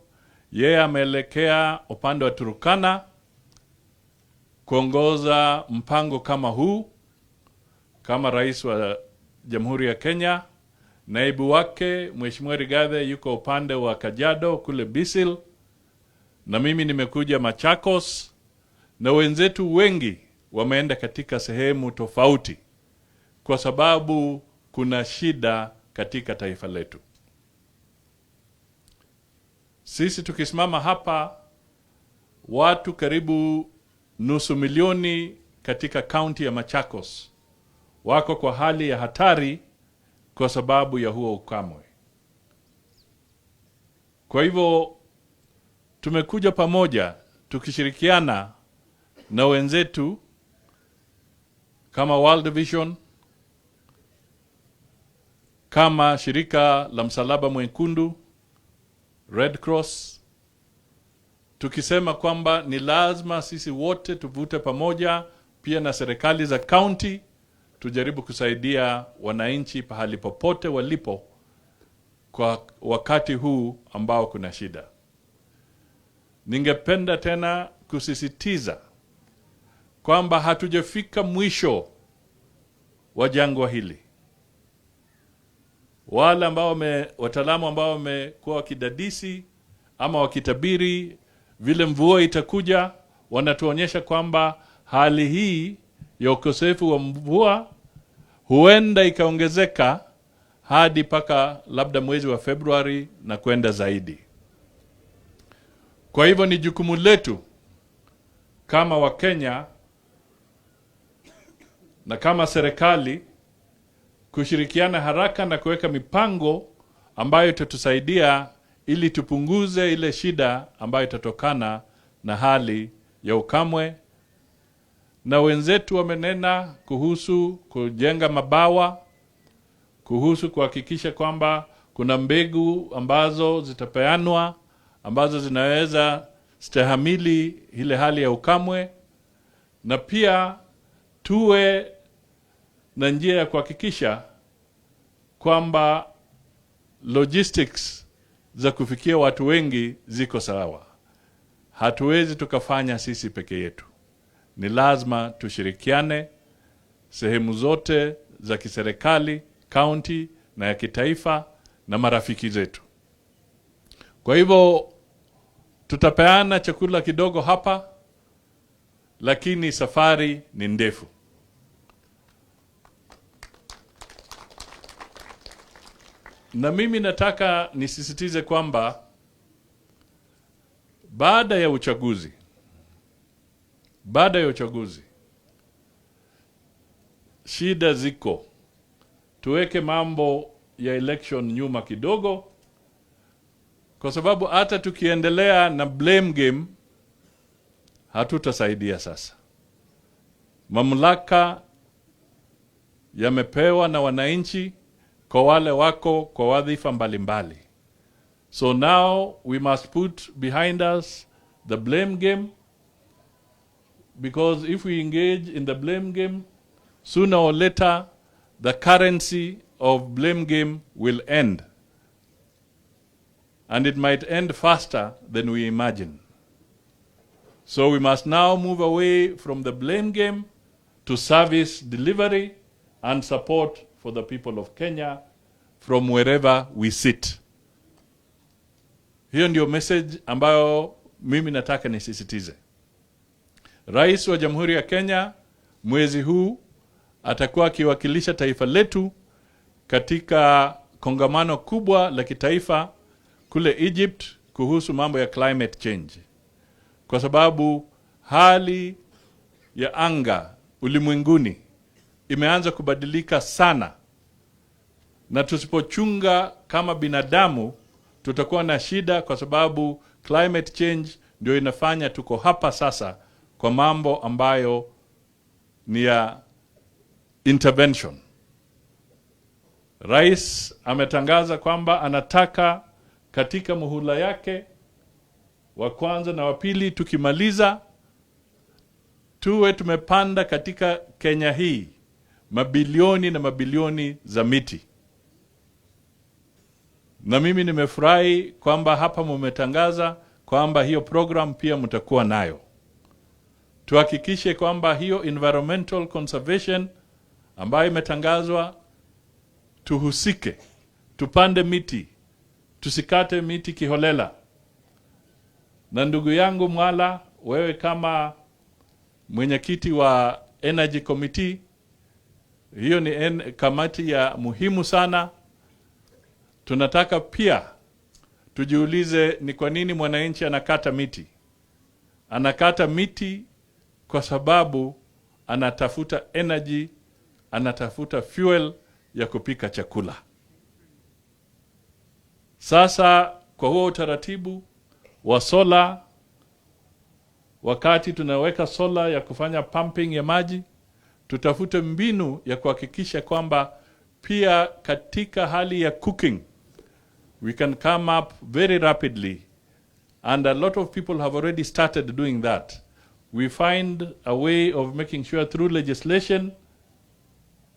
Yeye ameelekea upande wa Turkana kuongoza mpango kama huu kama rais wa Jamhuri ya Kenya. Naibu wake Mheshimiwa Rigathi yuko upande wa Kajiado kule Bisil, na mimi nimekuja Machakos, na wenzetu wengi wameenda katika sehemu tofauti kwa sababu kuna shida katika taifa letu. Sisi tukisimama hapa, watu karibu 500,000 katika kaunti ya Machakos wako kwa hali ya hatari kwa sababu ya huo ukame. Kwa hivyo tumekuja pamoja tukishirikiana na wenzetu kama World Vision, kama shirika la Msalaba Mwekundu, Red Cross, tukisema kwamba ni lazima sisi wote tuvute pamoja, pia na serikali za county, tujaribu kusaidia wananchi pahali popote walipo kwa wakati huu ambao kuna shida. Ningependa tena kusisitiza kwamba hatujafika mwisho wa jangwa hili. Wale ambao wataalamu ambao wamekuwa wakidadisi ama wakitabiri vile mvua itakuja, wanatuonyesha kwamba hali hii ya ukosefu wa mvua huenda ikaongezeka hadi paka labda mwezi wa Februari na kwenda zaidi. Kwa hivyo ni jukumu letu kama Wakenya na kama serikali kushirikiana haraka na kuweka mipango ambayo itatusaidia ili tupunguze ile shida ambayo itatokana na hali ya ukame. Na wenzetu wamenena kuhusu kujenga mabawa, kuhusu kuhakikisha kwamba kuna mbegu ambazo zitapeanwa ambazo zinaweza stahimili ile hali ya ukame, na pia tuwe na njia ya kuhakikisha kwamba logistics za kufikia watu wengi ziko sawa. Hatuwezi tukafanya sisi peke yetu. Ni lazima tushirikiane sehemu zote za kiserikali, county na ya kitaifa na marafiki zetu. Kwa hivyo tutapeana chakula kidogo hapa, lakini safari ni ndefu. Na mimi nataka nisisitize kwamba baada ya uchaguzi shida ziko. Tuweke mambo ya election nyuma kidogo, kwa sababu hata tukiendelea na blame game hatutasaidia sasa. Mamlaka yamepewa na wananchi kwa wale wako kwa wadhifa mbalimbali. So now we must put behind us the blame game, because if we engage in the blame game, sooner or later the currency of blame game will end. And it might end faster than we imagine. So we must now move away from the blame game to service delivery and support for the people of Kenya from wherever we sit. Hiyo ndio message ambayo mimi nataka nisisitize. Rais wa Jamhuri ya Kenya mwezi huu atakuwa akiwakilisha taifa letu katika kongamano kubwa la kitaifa kule Egypt kuhusu mambo ya climate change. Kwa sababu hali ya anga ulimwenguni imeanza kubadilika sana, na tusipochunga kama binadamu tutakuwa na shida, kwa sababu climate change ndio inafanya tuko hapa sasa kwa mambo ambayo ni ya intervention. Rais ametangaza kwamba anataka katika muhula yake wa kwanza na wa pili, tukimaliza tuwe tumepanda katika Kenya hii mabilioni na mabilioni za miti. Na mimi nimefurahi kwamba hapa mumetangaza kwamba hiyo program pia mtakuwa nayo. Tuhakikishe kwamba hiyo environmental conservation ambayo imetangazwa, tuhusike, tupande miti, tusikate miti kiholela. Na ndugu yangu Mwala, wewe kama mwenyekiti wa Energy Committee, hiyo ni kamati ya muhimu sana. Tunataka pia tujiulize ni kwa nini mwananchi anakata miti. Anakata miti kwa sababu anatafuta energy, anatafuta fuel ya kupika chakula. Sasa kwa huo utaratibu wa sola, wakati tunaweka sola ya kufanya pumping ya maji, tutafute mbinu ya kuhakikisha kwamba pia katika hali ya cooking we can come up very rapidly, and a lot of people have already started doing that. We find a way of making sure through legislation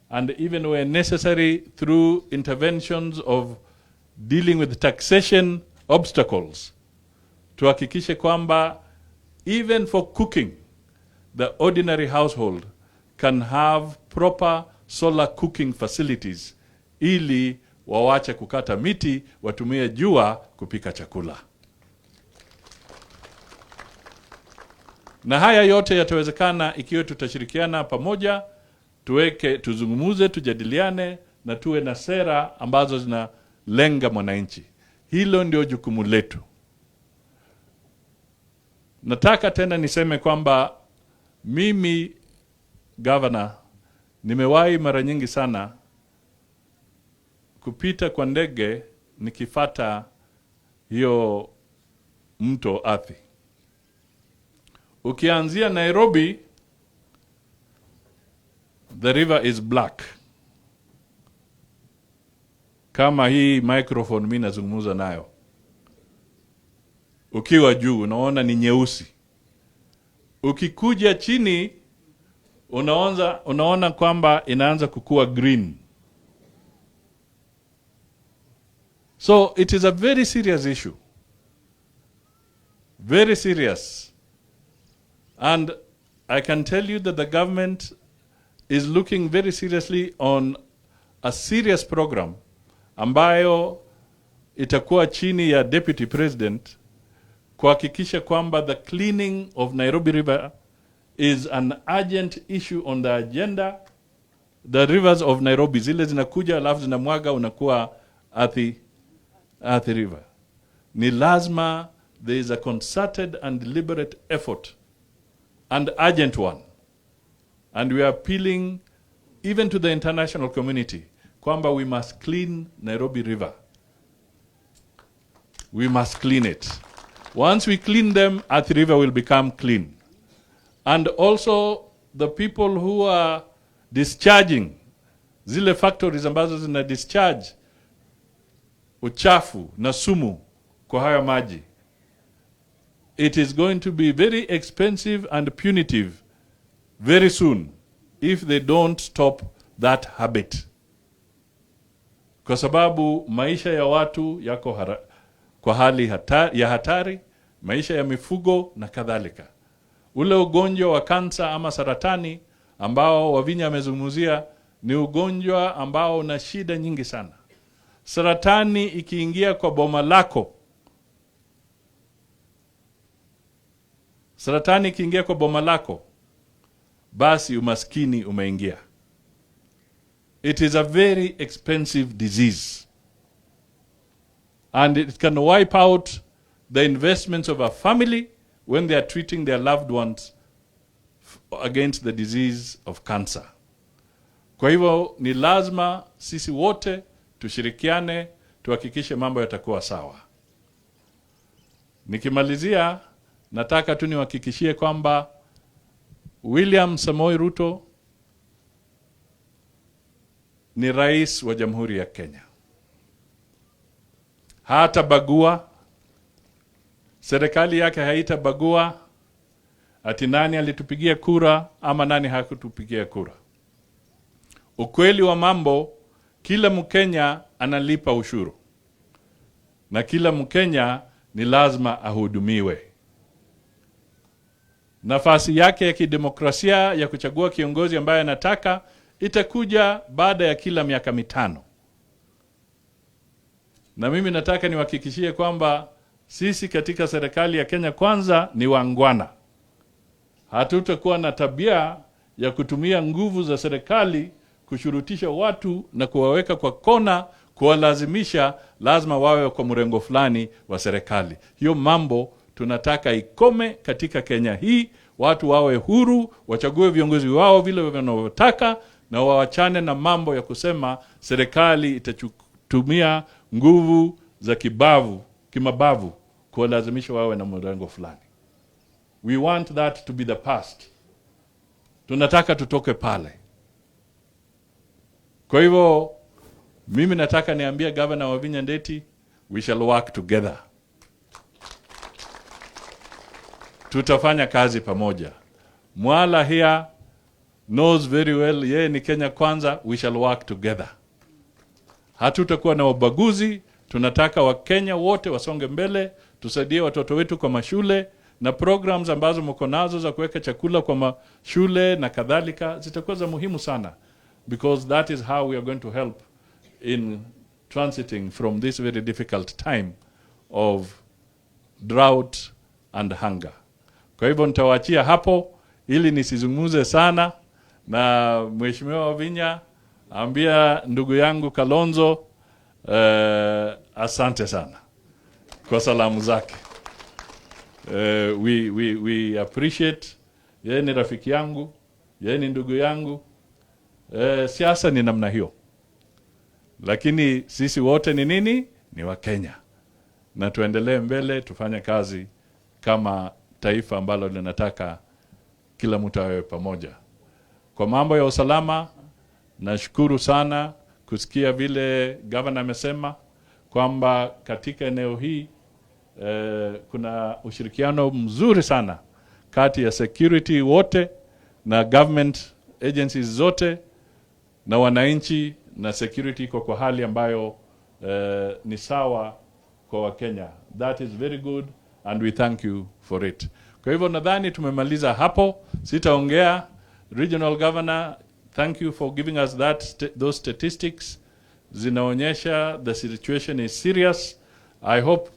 and even where necessary through interventions of dealing with taxation obstacles, tuhakikishe kwamba even for cooking the ordinary household can have proper solar cooking facilities, ili wawache kukata miti, watumie jua kupika chakula. Na haya yote yatawezekana ikiwa tutashirikiana pamoja, tuzungumuze, tujadiliane na tuwe na sera ambazo zinalenga mwananchi. Hilo ndio jukumu letu. Nataka tena niseme kwamba mimi governor nimewahi mara nyingi sana kupita kwa ndege nikifata hiyo mto Athi. Ukianzia Nairobi, the river is black. Kama hii microphone mimi nazungumza nayo. Ukiwa juu unaona ni nyeusi. Ukikuja chini unaona kwamba inaanza kukua green. So it is a very serious issue. Very serious. And I can tell you that the government is looking very seriously on a serious program ambayo itakuwa chini ya Deputy President, kuhakikisha kwamba the cleaning of Nairobi River is an urgent issue on the agenda. The rivers of Nairobi zile zinakuja alafu zinamwaga unakuwa Athi River. Ni lazima there is a concerted and deliberate effort, and urgent one. And we are appealing even to the international community kwamba we must clean Nairobi River. We must clean it. Once we clean them, Athi River will become clean. And also the people who are discharging, zile factories ambazo zina discharge uchafu na sumu kwa haya maji, it is going to be very expensive and punitive very soon if they don't stop that habit. Kwa sababu maisha ya watu yako kwa hali ya hatari, maisha ya mifugo na kadhalika. Ule ugonjwa wa kansa ama saratani ambao Wavinya amezungumzia ni ugonjwa ambao una shida nyingi sana. Saratani ikiingia kwa boma lako, basi umaskini umeingia. It is a very expensive disease. And it can wipe out the investments of a family when they are treating their loved ones against the disease of cancer. Kwa hivyo ni lazima sisi wote tushirikiane, tuhakikishe mambo yatakuwa sawa. Nikimalizia, nataka tu niwahakikishie kwamba William Samoei Ruto ni rais wa Jamhuri ya Kenya. Hatabagua, serikali yake haitabagua ati nani alitupigia kura ama nani hakutupigia kura. Ukweli wa mambo, kila Mkenya analipa ushuru. Na kila Mkenya ni lazima ahudumiwe. Nafasi yake ya kidemokrasia ya kuchagua kiongozi ambaye anataka itakuja baada ya kila miaka 5. Na mimi nataka niwahakikishie kwamba sisi katika serikali ya Kenya Kwanza ni wangwana. Hatutakuwa na tabia ya kutumia nguvu za serikali kushurutisha watu na kuwaweka kwa kona, kuwalazimisha lazima wawe kwa mrengo fulani wa serikali. Hiyo mambo tunataka ikome katika Kenya hii. Watu wawe huru, wachague viongozi wao vile wanavyotaka, na waachane na mambo ya kusema serikali itatumia nguvu za kimabavu kuwalazimisha wawe na mrengo fulani. We want that to be the past. Tunataka tutoke pale. Kwa hivyo mimi nataka niambie Governor Wavinya Ndeti, we shall work together. Tutafanya kazi pamoja. Mwala here knows very well, yeye ni Kenya Kwanza, we shall work together. Hatutakuwa na ubaguzi, tunataka Wakenya wote wasonge mbele, tusaidie watoto wetu kwa mashule, na programs ambazo mko nazo za kuweka chakula kwa mashule na kadhalika zitakuwa za muhimu sana, because that is how we are going to help in transiting from this very difficult time of drought and hunger. Kwa hivyo nitawaachia hapo ili nisizungumze sana, na Mheshimiwa Wavinya ambia ndugu yangu Kalonzo asante sana kwa salamu zake. We appreciate. Yeye ni rafiki yangu, yeye ni ndugu yangu. Siasa ni namna hiyo. Lakini sisi wote ni nini? Ni wa Kenya. Na tuendelee mbele, tufanye kazi kama taifa ambalo linataka kila mtu awe pamoja. Kwa mambo ya usalama, nashukuru sana kusikia vile governor amesema kwamba katika eneo hii kuna ushirikiano mzuri sana kati ya security wote na government agencies zote na wananchi, na security iko kwa hali ambayo ni sawa kwa Wakenya. That is very good and we thank you for it. Kwa hivyo nadhani tumemaliza hapo, sitaongea. Regional Governor, thank you for giving us those statistics. Zinaonyesha the situation is serious. I hope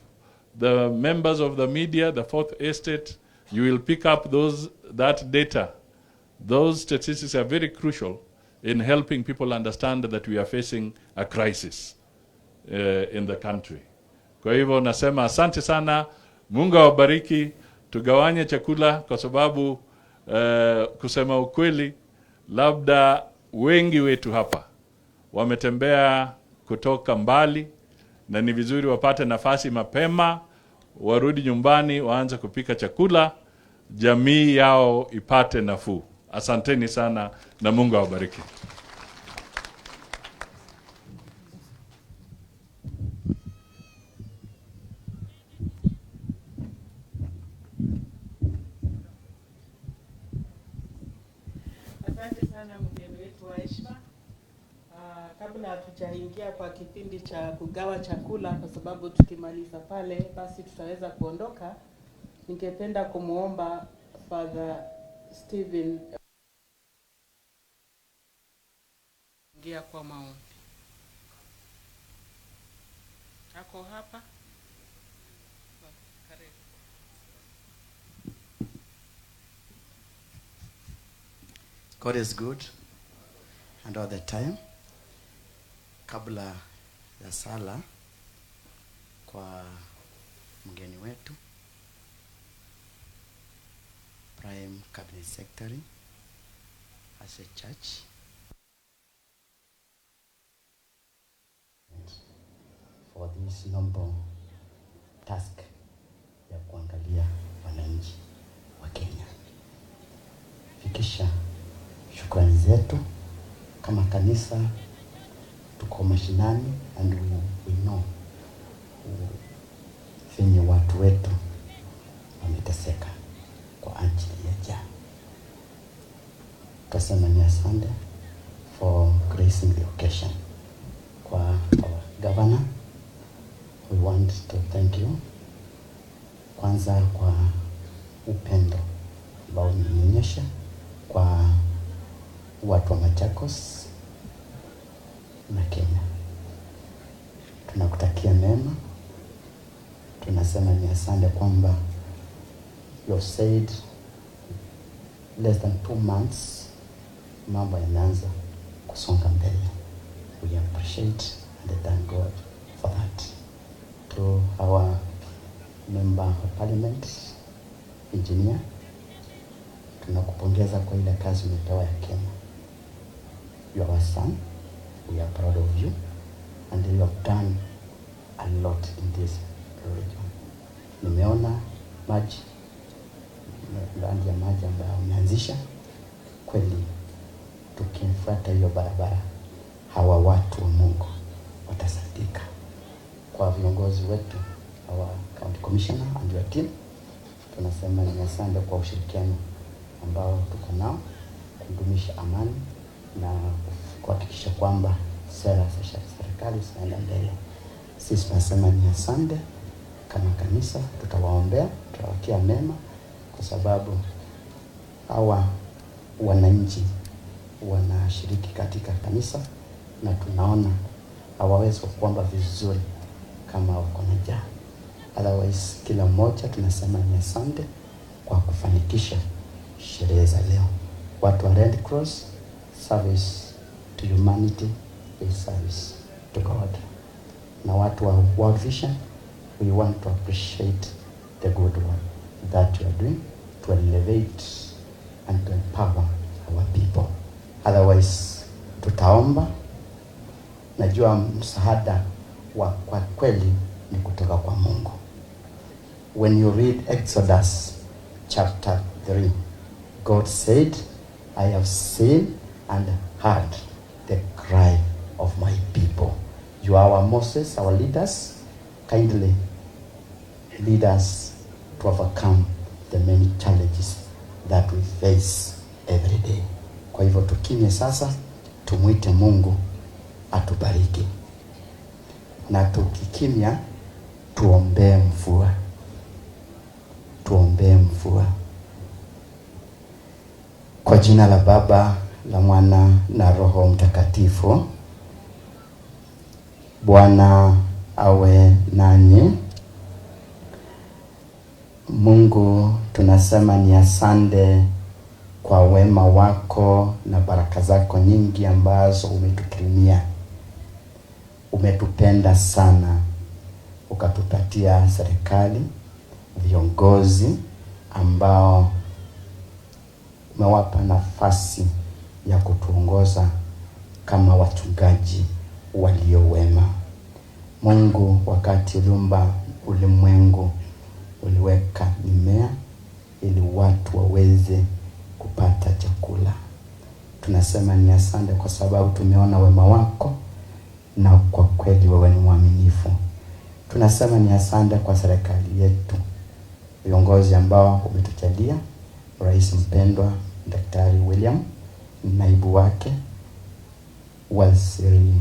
the members of the media, the Fourth Estate, you will pick up that data. Those statistics are very crucial in helping people understand that we are facing a crisis in the country. Kwa hivyo nasema asante sana, Mungu awabariki, tugawanye chakula kwa sababu kusema ukweli, labda wengi wetu hapa wametembea kutoka mbali, na ni vizuri wapate nafasi mapema, warudi nyumbani, waanze kupika chakula, jamii yao ipate nafuu. Asanteni sana na Mungu awabariki. Asante sana mgeni wetu wa heshima. Kabla hatujaingia kwa kipindi cha kugawa chakula, kwa sababu tukimaliza pale basi tutaweza kuondoka, ningependa kumuomba Father Stephen ingia kwa maombi. Ako hapa? Karibu. God is good and all the time. Kabla ya sala kwa mgeni wetu Prime Cabinet Secretary as a church for this noble task ya kuangalia wananchi wa Kenya. Fikisha shukrani zetu kama kanisa, tuko mashinani and we know venye watu wetu wameteseka kwa ajili ya njaa. Tunasema ni asante for gracing the occasion. Kwa our governor, we want to thank you kwanza kwa upendo ambao umeonyesha kwa watu wa Machakos na Kenya. Tunakutakia mema. Tunasema ni asante kwamba you said less than 2 months mambo yanaanza kusonga mbele. We appreciate and thank God for that. To our member of parliament, engineer, tunakupongeza kwa ile kazi umepewa ya Kenya. You are our son. We are proud of you and you have done a lot in this region. Nimeona maji, rangi ya maji ambayo umeanzisha. Kweli tukifuata hiyo barabara, hawa watu wa Mungu watasaidika. Kwa viongozi wetu, our county commissioner and your team, tunasema ni asante kwa ushirikiano ambao tuko nao kudumisha amani na kuhakikisha kwamba sera za serikali zinaenda mbele. Sisi tunasema ni asante kama kanisa, tutawaombea, tutawakia mema kwa sababu hawa wananchi wanashiriki katika kanisa na tunaona hawawezi kuomba vizuri kama wako na njaa. Otherwise, kila mmoja tunasema ni asante kwa kufanikisha sherehe za leo. Watu wa Red Cross, service to humanity is service to God. Na watu wa World Vision, we want to appreciate the good work that you are doing to elevate and to empower our people. Otherwise, tutaomba. Najua msaada wa kwa kweli ni kutoka kwa Mungu. When you read Exodus chapter 3, God said, I have seen and heard the cry of my people. You are our Moses, our leaders. Kindly lead us to overcome the many challenges that we face every day. Kwa hivyo tukimye sasa, tumuite Mungu atubariki. Na tukikimya, tuombee mvua. Tuombee mvua. Kwa jina la Baba, la Mwana na Roho Mtakatifu. Bwana awe nanyi. Mungu, tunasema ni asante kwa wema wako na baraka zako nyingi ambazo umetukirimia. Umetupenda sana, ukatupatia serikali, viongozi ambao umewapa nafasi ya kutuongoza kama wachungaji walio wema. Mungu, wakati uliumba ulimwengu, uliweka mimea ili watu waweze kupata chakula. Tunasema ni asante kwa sababu tumeona wema wako na kwa kweli wewe ni mwaminifu. Tunasema ni asante kwa serikali yetu, viongozi ambao umetujalia, Rais mpendwa Daktari William, naibu wake, waziri,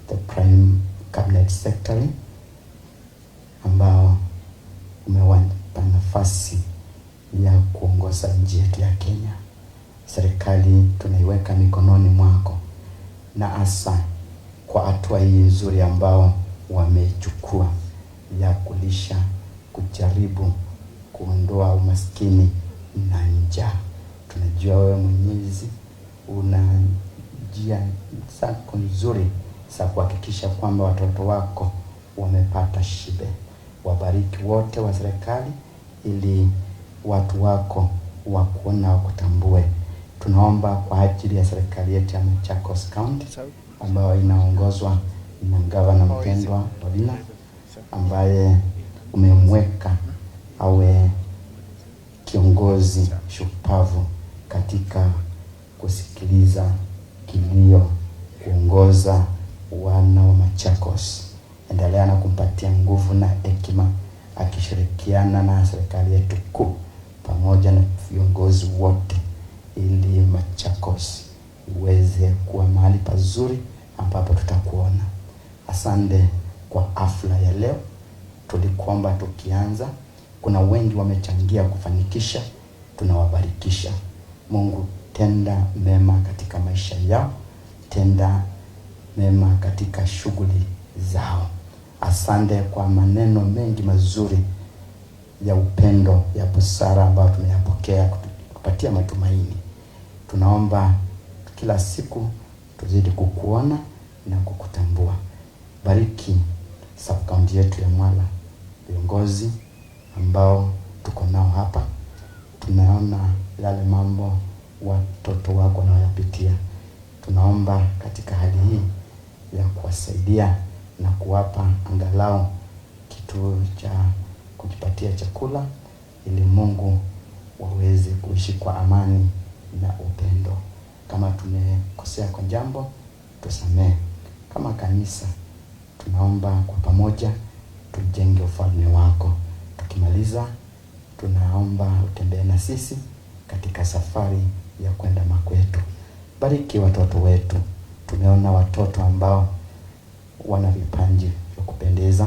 the prime cabinet secretary, ambao umewapa nafasi ya kuongoza nchi yetu ya Kenya. Serikali tunaiweka mikononi mwako, na hasa kwa hatua hii nzuri ambao wamechukua ya kulisha, kujaribu kuondoa umaskini na njaa. Tunajua wewe Mwenyezi una njia zako nzuri za kuhakikisha kwamba watoto wako wamepata shibe. Wabariki wote wa serikali ili watu wako wakuona, wakutambue Tunaomba kwa ajili ya serikali yetu ya Machakos County ambayo inaongozwa na gavana mpendwa Mwala, ambaye umemweka awe kiongozi shupavu katika kusikiliza kilio, kuongoza wana wa Machakos. Endelea na kumpatia nguvu na hekima, akishirikiana na serikali yetu kuu pamoja na viongozi wote, ili Machakos iweze kuwa mahali pazuri ambapo tutakuona. Asante kwa hafla ya leo. Tulikuomba tukianza, kuna wengi wamechangia kufanikisha, tunawabarikisha. Mungu, tenda mema katika maisha yao, tenda mema katika shughuli zao. Asante kwa maneno mengi mazuri ya upendo, ya busara ambayo tumeyapokea kupatia matumaini. Tunaomba kila siku tuzidi kukuona na kukutambua. Bariki sub-county yetu ya Mwala, viongozi ambao tuko nao hapa. Tunaona yale mambo watoto wako wanayopitia. Tunaomba katika hali hii ya kuwasaidia na kuwapa angalau kitu cha kujipatia chakula, ili Mungu waweze kuishi kwa amani na upendo. Kama tumekosea kwa jambo, tusamehe. Kama kanisa, tunaomba kwa pamoja tujenge ufalme wako. Tukimaliza, tunaomba utembee na sisi katika safari ya kwenda makwetu. Bariki watoto wetu. Tumeona watoto ambao wana vipaji vya kupendeza,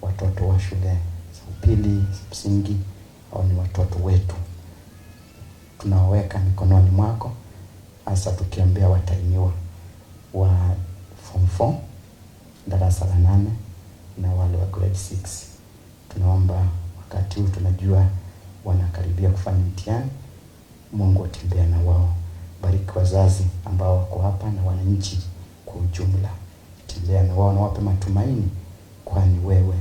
watoto wa shule za upili, msingi, au ni watoto wetu. Tunaweka mikononi mwako, hasa tukiombea watainiwa wa form 4, darasa la 8 na wale wa grade 6. Tunaomba wakati huu, tunajua wanakaribia kufanya mtihani. Mungu atembea na wao. Bariki wazazi ambao wako hapa na wananchi kwa ujumla. Tembea na wao na wape matumaini, kwani wewe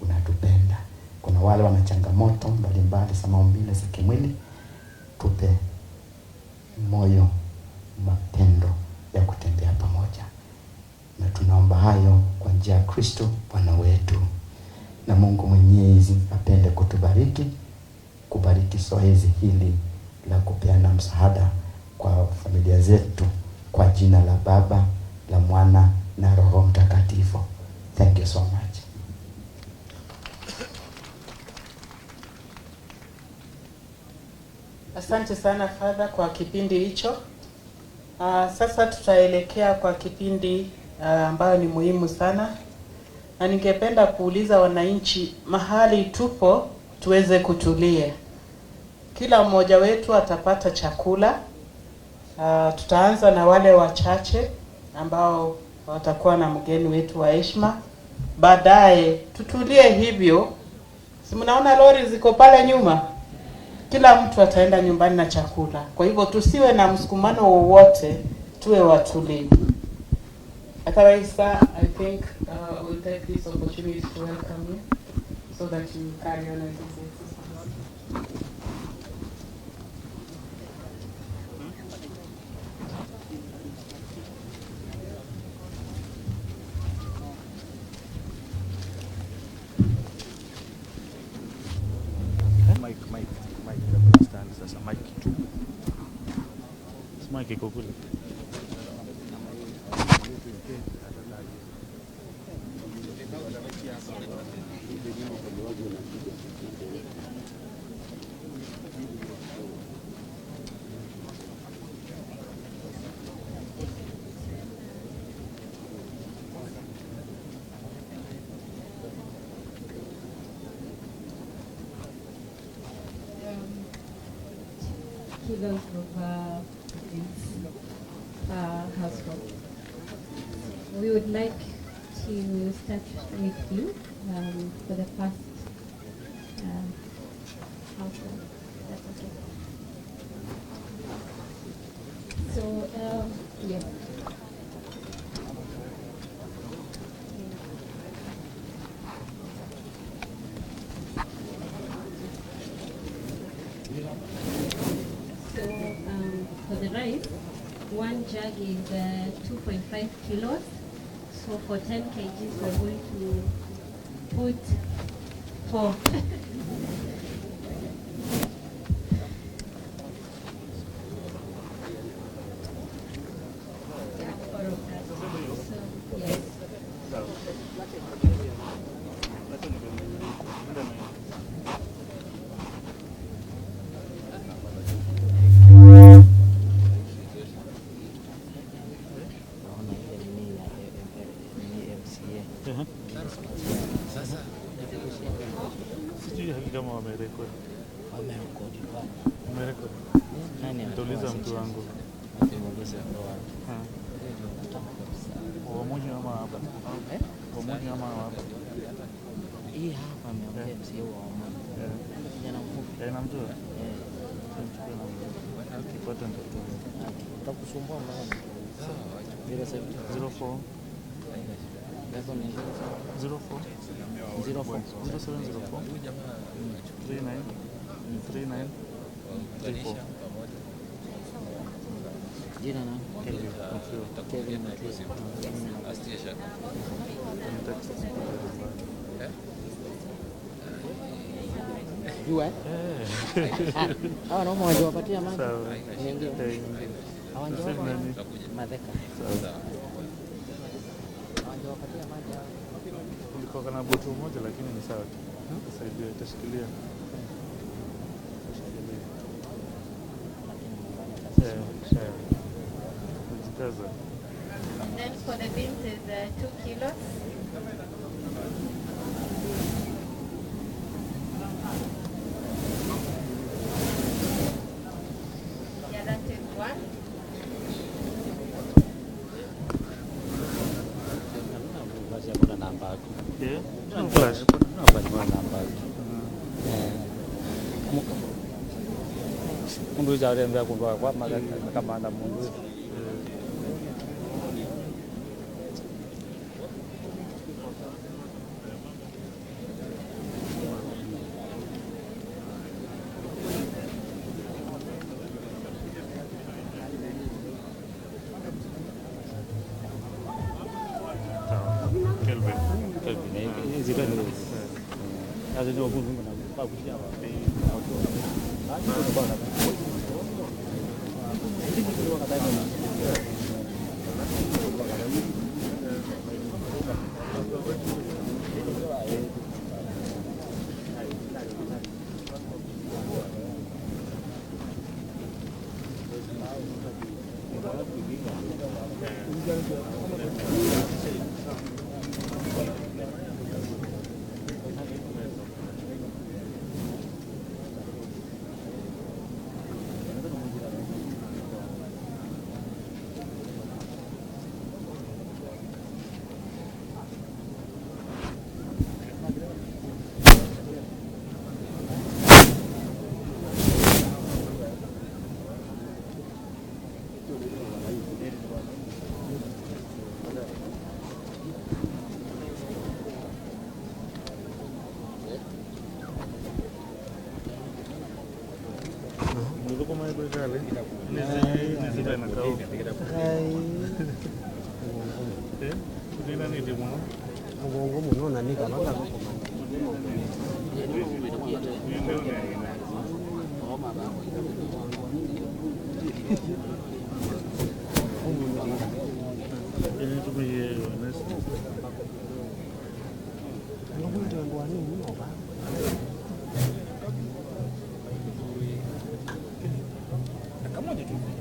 unatupenda. Kuna wale wana changamoto mbalimbali za maumbile za kimwili. Tupe moyo, mapendo ya kutembea pamoja. Na tunaomba hayo kwa njia ya Kristo Bwana wetu. Na Mungu Mwenyezi apende kutubariki, kubariki zoezi hili la kupeana msaada kwa familia zetu, kwa jina la Baba, la Mwana na Roho Mtakatifu. Thank you so much. Asante sana Father kwa kipindi hicho. Sasa tutaelekea kwa kipindi ambayo ni muhimu sana, na ningependa kuuliza wananchi mahali tupo tuweze kutulia. Kila mmoja wetu atapata chakula. Tutaanza na wale wachache ambao watakuwa na mgeni wetu wa heshima. Baadaye tutulie hivyo. Si mnaona lori ziko pale nyuma? Kila mtu ataenda nyumbani na chakula. Kwa hivyo tusiwe na msukumano wowote, tuwe watulivu. Otherwise, I think we'll take this opportunity to welcome you so that you carry on with this. Mike iko kule. Kilos of household. We would like to start with you for the first household. That's okay. So, yes. So, for the jug is 2.5 kilos. So for 10 kgs, we're going to put 4. Yeah, 4 of that. So, yes. Sijui hakika kama wamerekodi. Wamerekodi. Nitauliza mtu wangu. Wamoja ama hapa? Wamoja ama hapa? Hii hapa ameongea msio wa mama. Kijana mfupi. Namjua? Tumchukue na ukipata ndio Utakusumbua mbona? 04 Level ni 04 0704 39 jina na Kevin jua hawa naomba wajiwapatia maji. sawa. Hawajawapatia madheka. Hawajawapatia maji. Kulikuwa kana botu moja lakini ni sawa. Saidia itashikilia. Kujikaza. Then for the beans is 2 kilos. Yeah, that is 1. Yeah. No flash. Mundu jarembea kumba kwa kama na mundu. Kelvin. Zika ni. Aje ndio mundu na kwa kushia wa.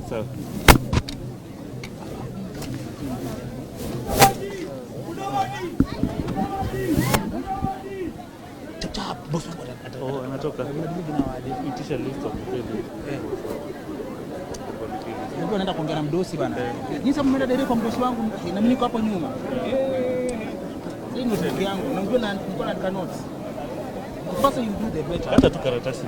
So. Oh, anatoka. Itisha list of people. Ndio naenda kuongea na mdosi bana. Jinsi sasa mmeenda direct kwa mdosi wangu na mimi niko hapo nyuma. Hii ndio ndugu yangu. Na unajua nilikuwa naandika notes. The faster you do the better. Hata tu karatasi.